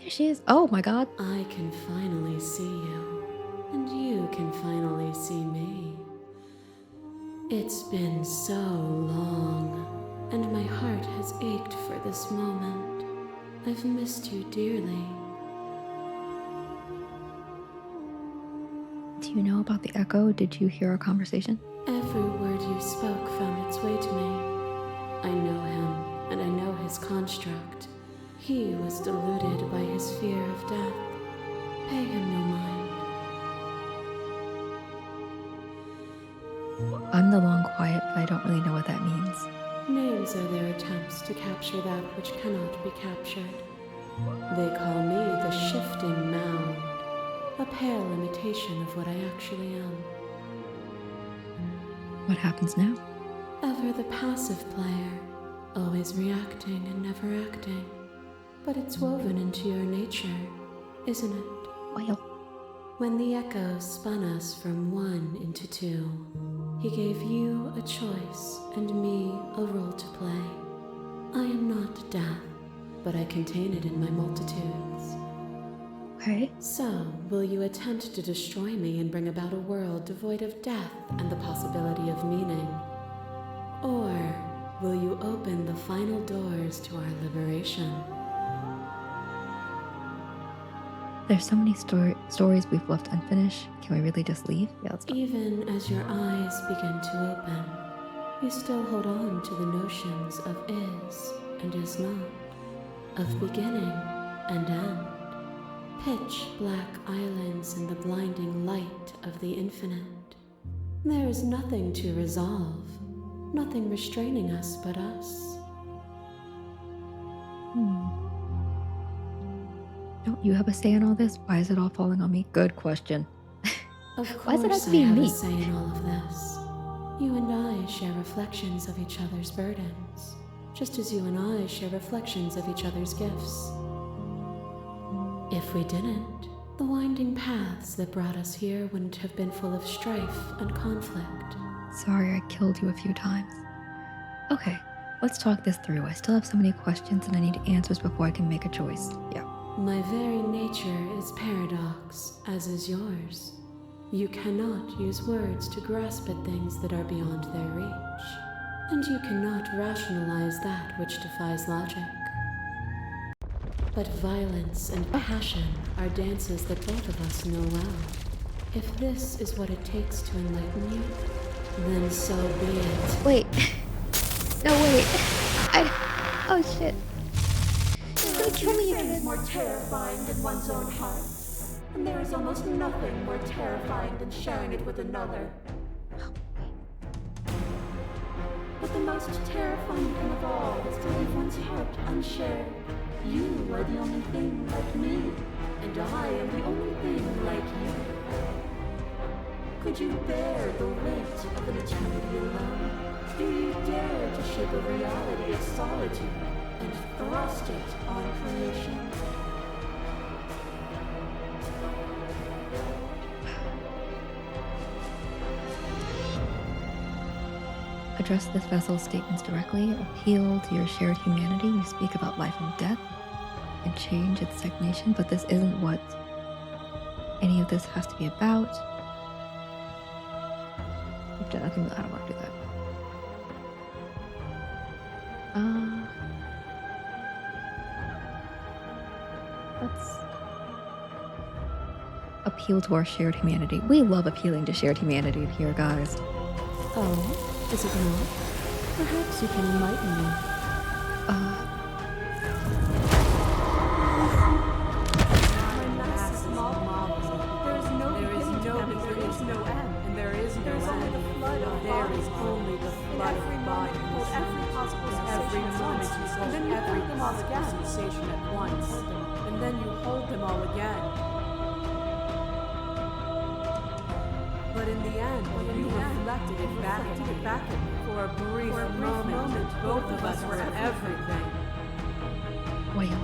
Speaker 1: There she is. Oh my god.
Speaker 5: I can finally see you, and you can finally see me. It's been so long, and my heart has ached for this moment. I've missed you dearly.
Speaker 1: Do you know about the echo? Did you hear our conversation?
Speaker 5: Every word you spoke found its way to me. I know him, and I know his construct. He was deluded by his fear of death. Pay him no mind.
Speaker 1: I'm the Long Quiet, but I don't really know what that means.
Speaker 5: Names are their attempts to capture that which cannot be captured. They call me the Shifting Mound, a pale imitation of what I actually am.
Speaker 1: What happens now?
Speaker 5: Ever the passive player, always reacting and never acting. But it's woven into your nature, isn't it?
Speaker 1: Well,
Speaker 5: When the echo spun us from one into two, he gave you a choice and me a role to play. I am not death, but I contain it in my multitudes.
Speaker 1: okay.
Speaker 5: So, will you attempt to destroy me and bring about a world devoid of death and the possibility of meaning? Or will you open the final doors to our liberation?
Speaker 1: There's so many stories we've left unfinished. Can we really just leave? Yeah, let's go.
Speaker 5: Even as your eyes begin to open, you still hold on to the notions of is and is not, of beginning and end, pitch black islands in the blinding light of the infinite. There is nothing to resolve, nothing restraining us but us.
Speaker 1: Don't you have a say in all this? Why is it all falling on me? Good question.
Speaker 5: Of
Speaker 1: Why does it have
Speaker 5: course
Speaker 1: to
Speaker 5: I
Speaker 1: be
Speaker 5: have
Speaker 1: me?
Speaker 5: a say in all of this. You and I share reflections of each other's burdens, just as you and I share reflections of each other's gifts. If we didn't, the winding paths that brought us here wouldn't have been full of strife and conflict.
Speaker 1: Sorry I killed you a few times. Okay, let's talk this through. I still have so many questions and I need answers before I can make a choice. Yeah.
Speaker 5: My very nature is paradox, as is yours. You cannot use words to grasp at things that are beyond their reach, and you cannot rationalize that which defies logic. But violence and passion are dances that both of us know well. If this is what it takes to enlighten you, then so be it.
Speaker 1: Wait. No, wait. Oh shit. You're gonna kill me
Speaker 2: Nothing
Speaker 1: again.
Speaker 2: is more terrifying than one's own heart. And there is almost nothing more terrifying than sharing it with another. But the most terrifying thing of all is to leave one's heart unshared. You are the only thing like me, and I am the only thing like you. Could you bear the weight of an eternity alone? Do you dare to shape a reality of solitude and thrust it on creation?
Speaker 1: Address this vessel's statements directly, appeal to your shared humanity. You speak about life and death and change its stagnation, but this isn't what any of this has to be about. We've done nothing. I don't want to do that. Let's appeal to our shared humanity. We love appealing to shared humanity here, guys.
Speaker 4: Oh, is it not? Perhaps you can enlighten me.
Speaker 5: And then you hold them all again. But in the end, when you reflected it back for a brief moment, both of us were everything.
Speaker 1: Well,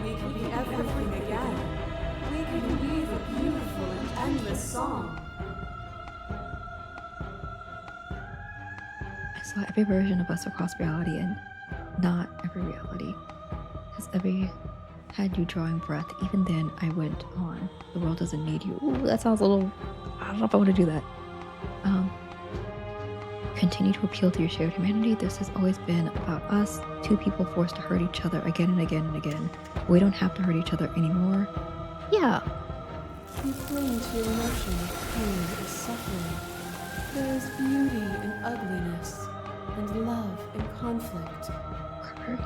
Speaker 5: We can be everything again. We can weave a beautiful and endless song.
Speaker 1: I saw every version of us across reality and not every reality. Because every had you drawing breath, even then I went on. The world doesn't need you. Ooh, that sounds a little, I don't know if I want to do that. Continue to appeal to your shared humanity. This has always been about us, two people forced to hurt each other again and again and again. We don't have to hurt each other anymore. Yeah.
Speaker 5: You cling to your notion of pain as suffering. There is beauty in ugliness, and love in conflict.
Speaker 1: Carter.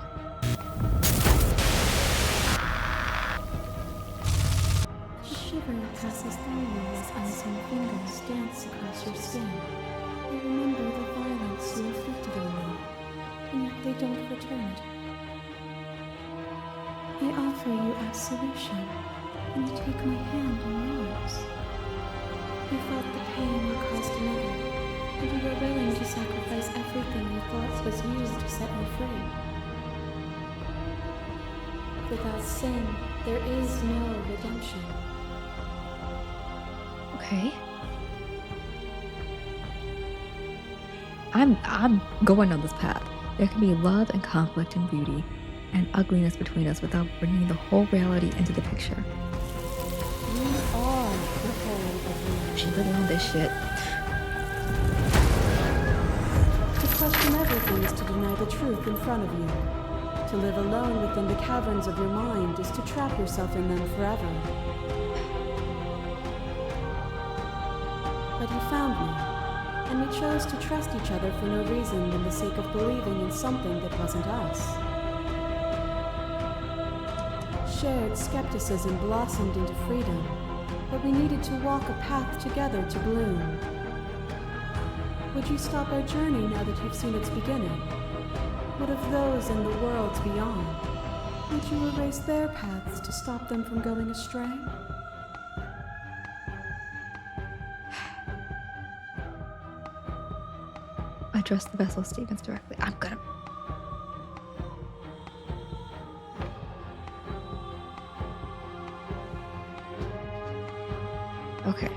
Speaker 5: A shiver passes through you as unseen fingers dance across your skin. You remember the violence you inflicted on them, and yet they don't return it. They offer you absolution, and you take my hand in yours. You felt the pain you caused another, and you were willing to sacrifice everything you thought was used to set you free. Without sin, there is no redemption.
Speaker 1: Okay. I'm going on this path. There can be love and conflict and beauty and ugliness between us without bringing the whole reality into the picture.
Speaker 5: You are the whole of reality.
Speaker 1: She's living on this shit.
Speaker 5: To question everything is to deny the truth in front of you. To live alone within the caverns of your mind is to trap yourself in them forever. But you found me, and we chose to trust each other for no reason than the sake of believing in something that wasn't us. Shared skepticism blossomed into freedom, but we needed to walk a path together to bloom. Would you stop our journey now that you've seen its beginning? What of those in the worlds beyond? Would you erase their paths to stop them from going astray?
Speaker 1: Address the vessel statements directly. I'm gonna. Okay.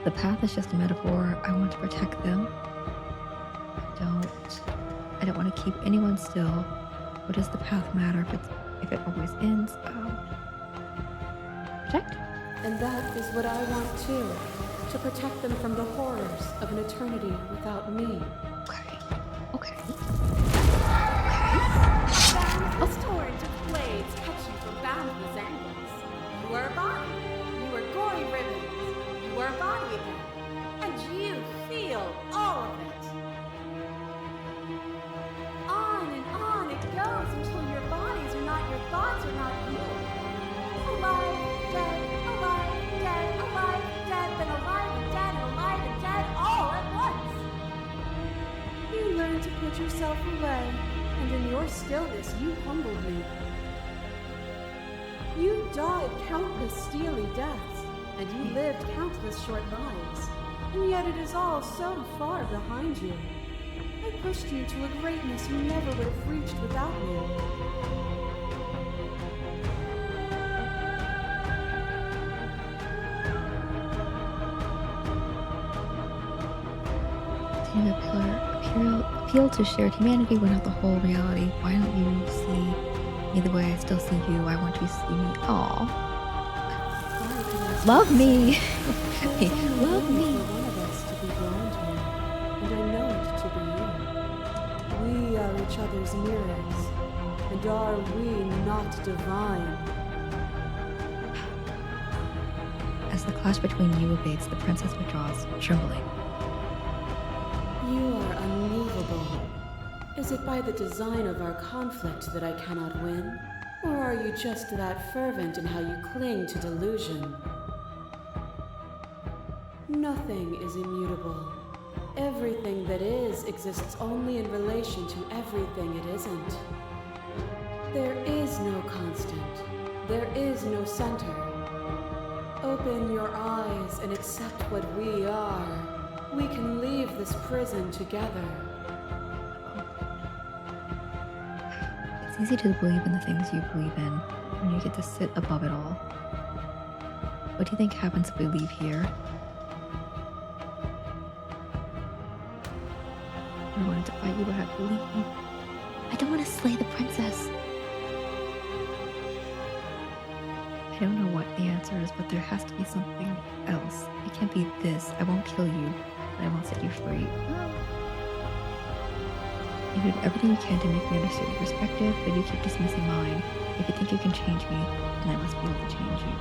Speaker 1: The path is just a metaphor. I want to protect them. I don't want to keep anyone still. What does the path matter if it always ends? Protect?
Speaker 5: And that is what I want too. To protect them from the horrors of an eternity without me.
Speaker 1: Okay.
Speaker 8: Boundless torrent of blades cut you from boundless angles. You are a body. You are gory ribbons. You are a body again. And you feel all of it. On it goes until your bodies are not your thoughts, are not you. Alive, dead, then alive and dead, all at once.
Speaker 5: You learn to put yourself away, and in your stillness you humbled me. You died countless steely deaths, and you lived countless short lives, and yet it is all so far behind you. I pushed you to a greatness you never would have reached without me.
Speaker 1: Appeal to shared humanity when not the whole reality. Why don't you see me the way I still see you? I want you to see me. Aww.
Speaker 5: I could ask
Speaker 1: Love me.
Speaker 5: There is only
Speaker 1: Love
Speaker 5: room
Speaker 1: me.
Speaker 5: for one of us to be blind here, and I know it to be you. We are each other's mirrors, and are we not divine?
Speaker 1: As the clash between you abates, the princess withdraws, trembling.
Speaker 5: You are unmovable. Is it by the design of our conflict that I cannot win? Or are you just that fervent in how you cling to delusion? Nothing is immutable. Everything that is exists only in relation to everything it isn't. There is no constant. There is no center. Open your eyes and accept what we are. We can leave this prison together.
Speaker 1: It's easy to believe in the things you believe in when you get to sit above it all. What do you think happens if we leave here? I wanted to fight you, but I have to leave you. I don't want to slay the princess. I don't know what the answer is, but there has to be something else. It can't be this. I won't kill you, but I won't set you free. You did everything you can to make me understand your perspective, but you keep dismissing mine. If you think you can change me, then I must be able to change you.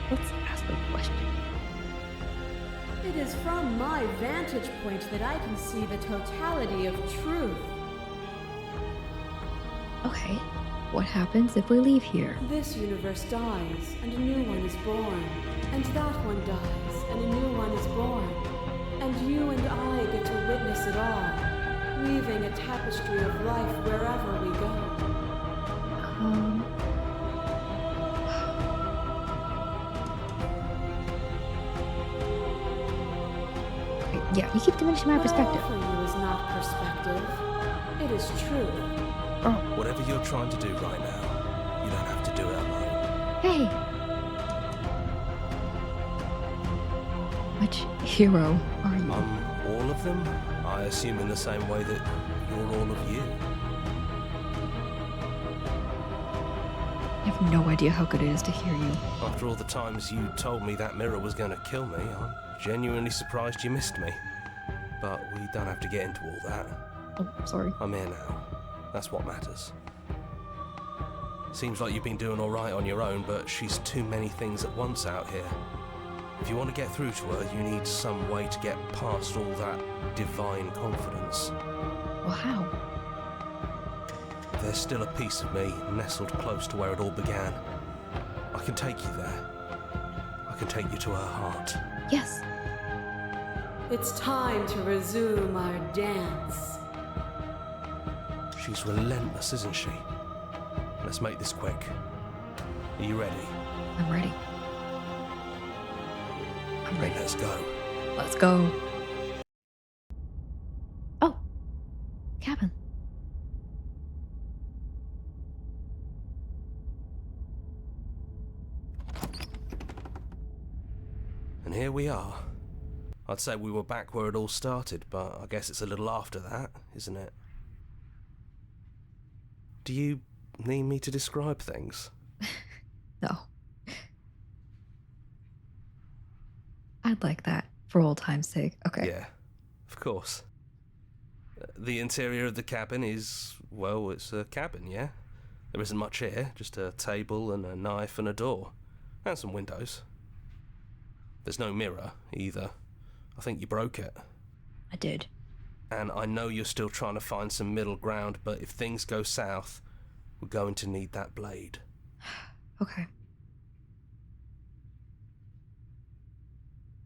Speaker 1: Let's ask the question.
Speaker 8: It is from my vantage point that I can see the totality of truth.
Speaker 1: Okay, what happens if we leave here?
Speaker 5: This universe dies, and a new one is born. And that one dies, and a new one is born. And you and I get to witness it all, weaving a tapestry of life wherever we go.
Speaker 1: Okay, yeah, you keep diminishing my
Speaker 5: What I
Speaker 1: perspective.
Speaker 5: offer you is not perspective. It is truth.
Speaker 6: Whatever you're trying to do right now, you don't have to do it alone.
Speaker 1: Hey! Which hero are you?
Speaker 6: All of them? I assume in the same way that you're all of you.
Speaker 1: I have no idea how good it is to hear you.
Speaker 6: After all the times you told me that mirror was going to kill me, I'm genuinely surprised you missed me. But we don't have to get into all that.
Speaker 1: Oh, sorry.
Speaker 6: I'm here now. That's what matters. Seems like you've been doing all right on your own, but she's too many things at once out here. If you want to get through to her, you need some way to get past all that divine confidence.
Speaker 1: Well, how?
Speaker 6: There's still a piece of me nestled close to where it all began. I can take you there. I can take you to her heart.
Speaker 1: Yes.
Speaker 5: It's time to resume our dance.
Speaker 6: She's relentless, isn't she? Let's make this quick. Are you ready?
Speaker 1: I'm ready. I'm ready.
Speaker 6: Let's go.
Speaker 1: Let's go. Oh, cabin.
Speaker 6: And here we are. I'd say we were back where it all started, but I guess it's a little after that, isn't it? Do you need me to describe things?
Speaker 1: No. I'd like that for old time's sake. Okay.
Speaker 6: Yeah, of course. The interior of the cabin is, well, it's a cabin, yeah? There isn't much here, just a table and a knife and a door. And some windows. There's no mirror, either. I think you broke it.
Speaker 1: I did.
Speaker 6: And I know you're still trying to find some middle ground, but if things go south, we're going to need that blade.
Speaker 1: Okay.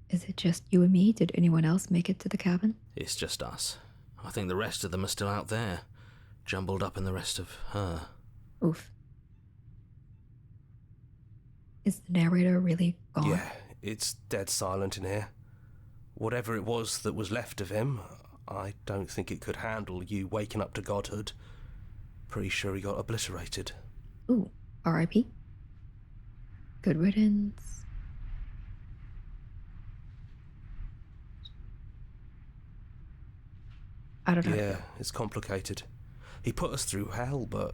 Speaker 1: Is it just you and me? Did anyone else make it to the cabin?
Speaker 3: It's just us. I think the rest of them are still out there, jumbled up in the rest of her.
Speaker 1: Oof. Is the narrator really gone?
Speaker 6: Yeah, it's dead silent in here. Whatever it was that was left of him, I don't think it could handle you waking up to godhood. Pretty sure he got obliterated.
Speaker 1: Ooh, R.I.P. Good riddance. I don't know.
Speaker 6: Yeah, it's complicated. He put us through hell, but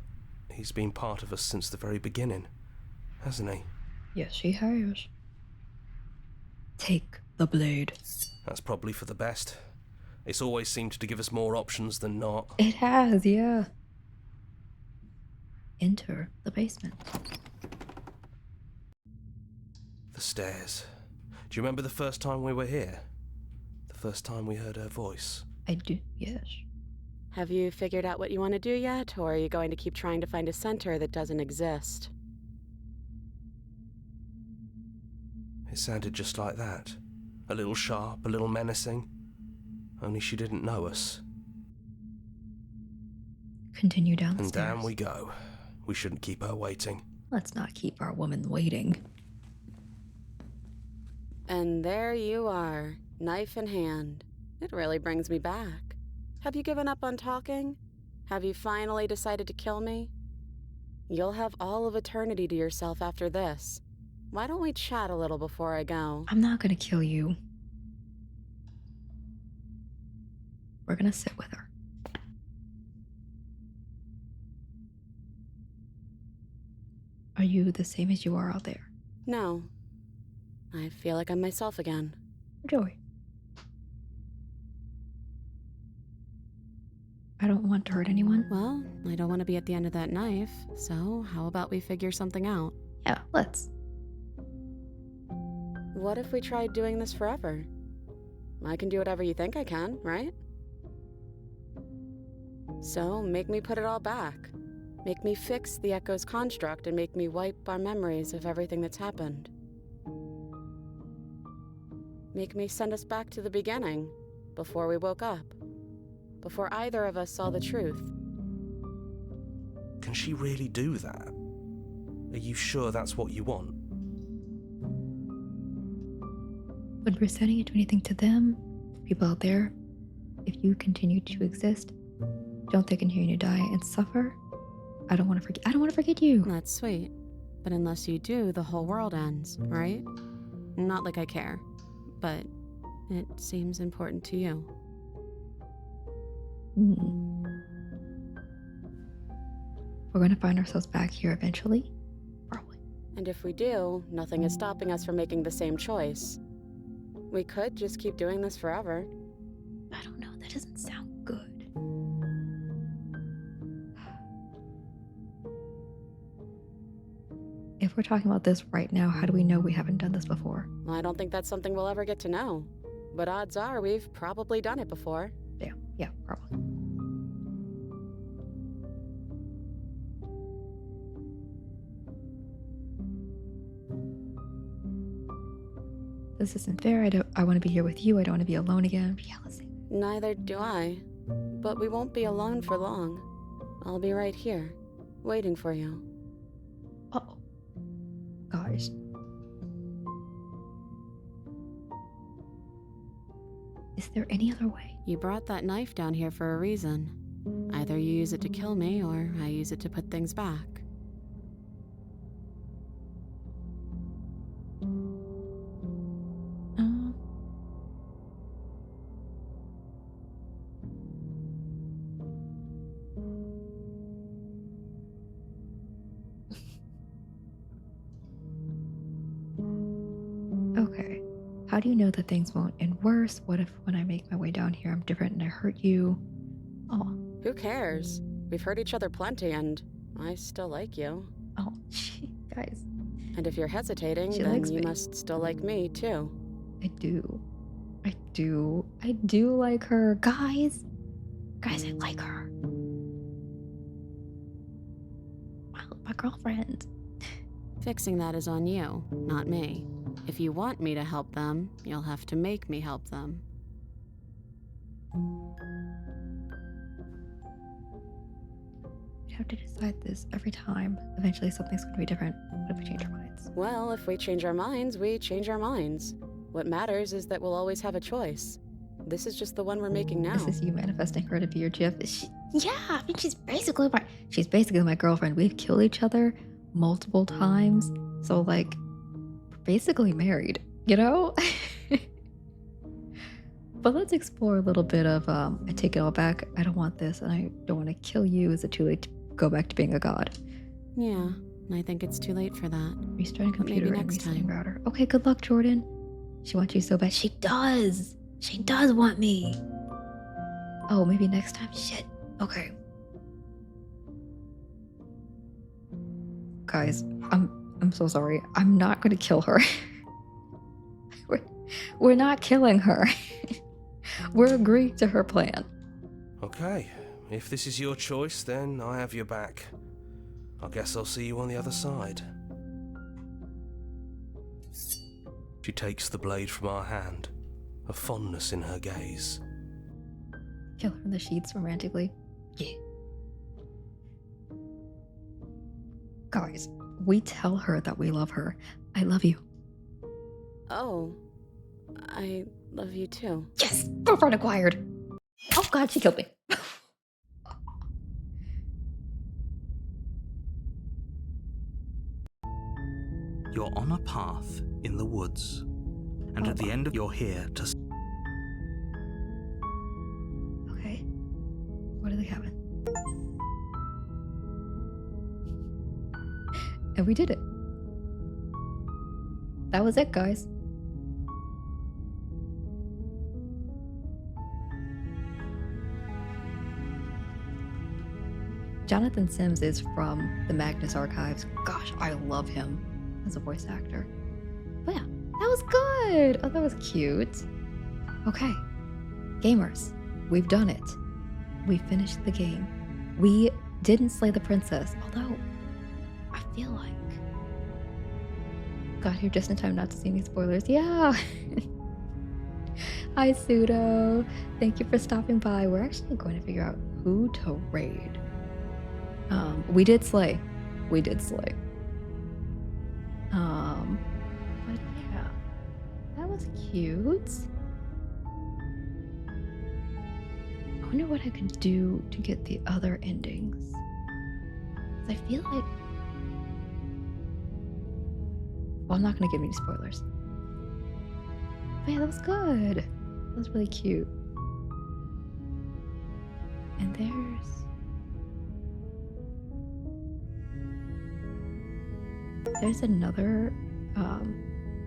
Speaker 6: he's been part of us since the very beginning. hasn't he?
Speaker 1: Yes, she has. Take the blade.
Speaker 6: That's probably for the best. It's always seemed to give us more options than not.
Speaker 1: It has, yeah. Enter the basement.
Speaker 6: The stairs. Do you remember the first time we were here? The first time we heard her voice?
Speaker 1: I do, yes.
Speaker 4: Have you figured out what you want to do yet, or are you going to keep trying to find a center that doesn't exist?
Speaker 6: It sounded just like that. A little sharp, a little menacing. Only she didn't know us.
Speaker 1: Continue down the
Speaker 6: And
Speaker 1: stairs.
Speaker 6: down we go. We shouldn't keep her waiting.
Speaker 1: Let's not keep our woman waiting.
Speaker 4: And there you are, knife in hand. It really brings me back. Have you given up on talking? Have you finally decided to kill me? You'll have all of eternity to yourself after this. Why don't we chat a little before I go?
Speaker 1: I'm not gonna kill you. We're gonna sit with her. Are you the same as you are out there?
Speaker 4: No. I feel like I'm myself again.
Speaker 1: Joey. I don't want to hurt anyone.
Speaker 4: Well, I don't want to be at the end of that knife, so how about we figure something out?
Speaker 1: Yeah, let's.
Speaker 4: What if we tried doing this forever? I can do whatever you think I can, right? So, make me put it all back. Make me fix the Echo's construct and make me wipe our memories of everything that's happened. Make me send us back to the beginning, before we woke up. Before either of us saw the truth.
Speaker 6: Can she really do that? Are you sure that's what you want?
Speaker 1: Would presenting it to anything to them, people out there, if you continue to exist, don't they continue to die and suffer? I don't want to forget you.
Speaker 4: That's sweet. But unless you do, the whole world ends, right? Not like I care, but it seems important to you.
Speaker 1: We're gonna find ourselves back here eventually. Probably.
Speaker 4: And if we do, nothing is stopping us from making the same choice. We could just keep doing this forever.
Speaker 1: I don't know, that doesn't sound good. If we're talking about this right now, how do we know we haven't done this before?
Speaker 4: I don't think that's something we'll ever get to know. But odds are we've probably done it before.
Speaker 1: Yeah, probably. This isn't fair. I want to be here with you. I don't want to be alone again. Yeah, let's see.
Speaker 4: Neither do I. But we won't be alone for long. I'll be right here, waiting for you.
Speaker 1: Uh-oh. Guys. Is there any other way?
Speaker 4: You brought that knife down here for a reason. Either you use it to kill me, or I use it to put things back.
Speaker 1: Okay. How do you know that things won't end worse? What if when I make my way down here I'm different and I hurt you? Oh.
Speaker 4: Who cares? We've hurt each other plenty, and I still like you.
Speaker 1: Oh, gee, guys.
Speaker 4: And if you're hesitating,
Speaker 1: She
Speaker 4: then
Speaker 1: likes
Speaker 4: you
Speaker 1: me.
Speaker 4: must still like me, too.
Speaker 1: I do. I do like her. Guys, I like her. My girlfriend.
Speaker 4: Fixing that is on you, not me. If you want me to help them, you'll have to make me help them.
Speaker 1: We have to decide this every time. Eventually something's going to be different. What if we change our minds?
Speaker 4: Well, if we change our minds, we change our minds. What matters is that we'll always have a choice. This is just the one we're making now.
Speaker 1: This is you manifesting her to be your GF. Yeah, I mean, she's basically my girlfriend. We've killed each other multiple times. So, like, we're basically married, you know? But let's explore a little bit of, I take it all back. I don't want this, and I don't want to kill you. Is it too late to go back to being a god?
Speaker 4: Yeah,
Speaker 5: I think it's too late for that.
Speaker 1: Restarting
Speaker 5: But maybe
Speaker 1: computer and
Speaker 5: next
Speaker 1: resetting
Speaker 5: time.
Speaker 1: router. Okay, good luck, Jordan. She wants you so bad. She does. She does want me. Oh, maybe next time. Shit. Okay. Guys, I'm so sorry. I'm not going to kill her. we're not killing her. We're agreeing to her plan.
Speaker 6: Okay, if this is your choice, then I have your back. I guess I'll see you on the other side. She takes the blade from our hand, a fondness in her gaze.
Speaker 1: Kill her in the sheets romantically. Yeah. Guys, we tell her that we love her. I love you.
Speaker 4: Oh, I love you too.
Speaker 1: Yes! Girlfriend acquired! Oh god, she killed me.
Speaker 3: You're on a path in the woods, and at the end of you're here to
Speaker 1: Okay. What are they having? And we did it. That was it, guys. Jonathan Sims is from the Magnus Archives. Gosh, I love him as a voice actor. But yeah, that was good. Oh, that was cute. Okay, gamers, we've done it. We finished the game. We didn't slay the princess, although I feel like got here just in time not to see any spoilers. Yeah. Hi, Pseudo. Thank you for stopping by. We're actually going to figure out who to raid. We did slay. We did slay. But yeah, that was cute. I wonder what I could do to get the other endings. 'Cause I feel like, well, I'm not gonna give any spoilers. But yeah, that was good. That was really cute. And there's another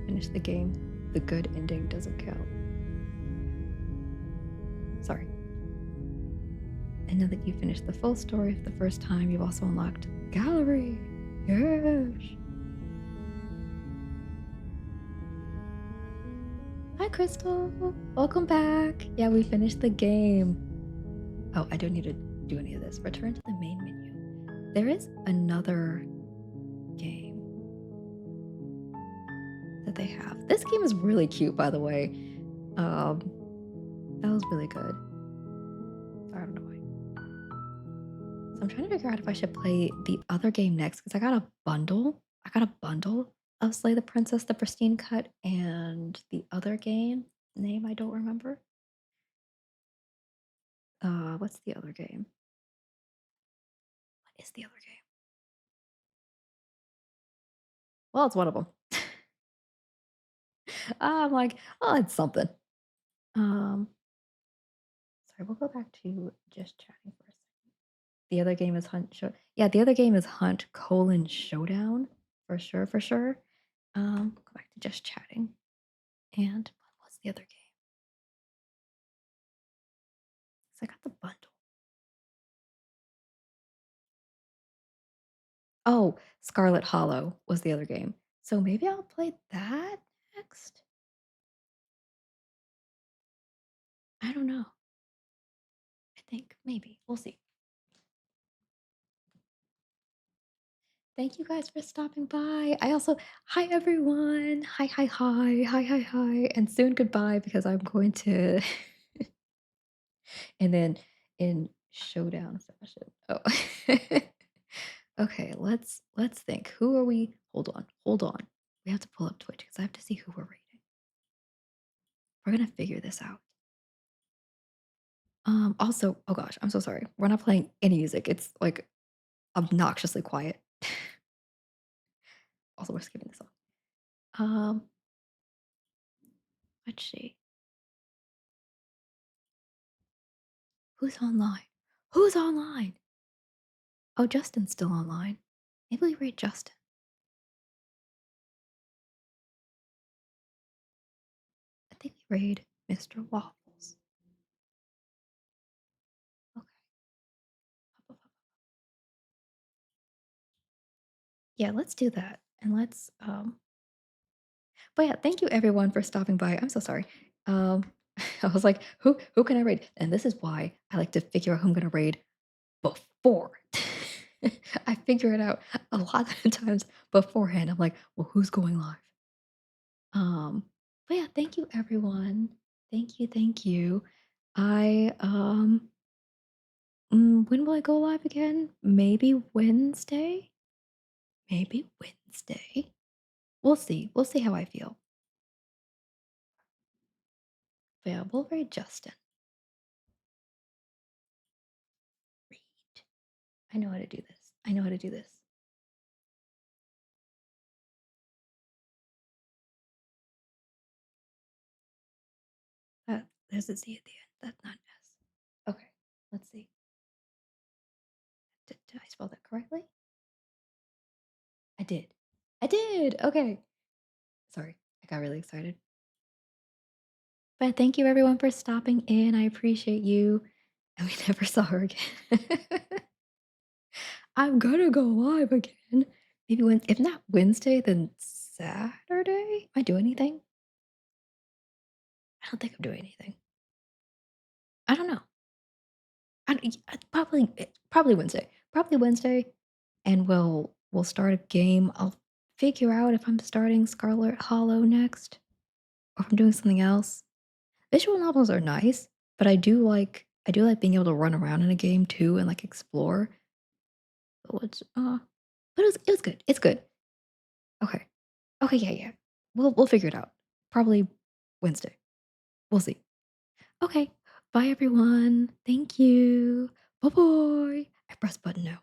Speaker 1: finish the game. The good ending doesn't count. Sorry. And now that you finished the full story for the first time, you've also unlocked gallery. Yes. Hi, Crystal. Welcome back. Yeah, we finished the game. Oh, I don't need to do any of this. Return to the main menu. There is another game that they have. This game is really cute, by the way. That was really good. I don't know why. So I'm trying to figure out if I should play the other game next because I got a bundle. I got a bundle of Slay the Princess, the Pristine Cut, and the other game name I don't remember. What's the other game? What is the other game? Well, it's one of them. I'm like, oh, it's something. Sorry, we'll go back to just chatting for a second. The other game is Hunt Show. Yeah, the other game is Hunt colon Showdown for sure, for sure. Go back to just chatting. And what's the other game? So I got the bundle. Oh, Scarlet Hollow was the other game. So maybe I'll play that next. I don't know. I think maybe we'll see. Thank you guys for stopping by. I also, hi everyone. Hi, hi, hi, hi, hi, hi, and soon goodbye because I'm going to, and then in showdown fashion. Oh, okay. Let's think. Who are we? Hold on, hold on. We have to pull up Twitch because I have to see who we're rating. We're gonna figure this out. Also, oh gosh, I'm so sorry. We're not playing any music. It's like obnoxiously quiet. Also, we're skipping this song. Let's see. Who's online? Who's online? Oh, Justin's still online. Maybe we raid Justin. I think we raid Mr. Waffles. Okay. Yeah, let's do that. And let's but yeah, thank you everyone for stopping by. I'm so sorry. Um I was like, who can I raid? And this is why I like to figure out who I'm gonna raid before. I figure it out a lot of times beforehand. I'm like, well, who's going live? Um, but yeah, thank you everyone. Thank you, thank you. I when will I go live again? Maybe Wednesday? Maybe Wednesday. We'll see. We'll see how I feel. But yeah, we'll raid Justin. Read. I know how to do this. I know how to do this. There's a Z at the end. That's not an S. Okay, let's see. Did I spell that correctly? I did. I did. Okay. Sorry, I got really excited. But thank you everyone for stopping in. I appreciate you. And we never saw her again. I'm gonna go live again. Maybe when if not Wednesday, then Saturday? Am I doing anything? I don't think I'm doing anything. I don't know. Probably Wednesday. Probably Wednesday, and we'll start a game. I'll figure out if I'm starting Scarlet Hollow next, or if I'm doing something else. Visual novels are nice, but I do like being able to run around in a game too and like explore. But it was good. It's good. Okay. Okay, yeah, yeah. We'll figure it out. Probably Wednesday. We'll see. Okay. Bye everyone. Thank you. Bye bye. I press button now.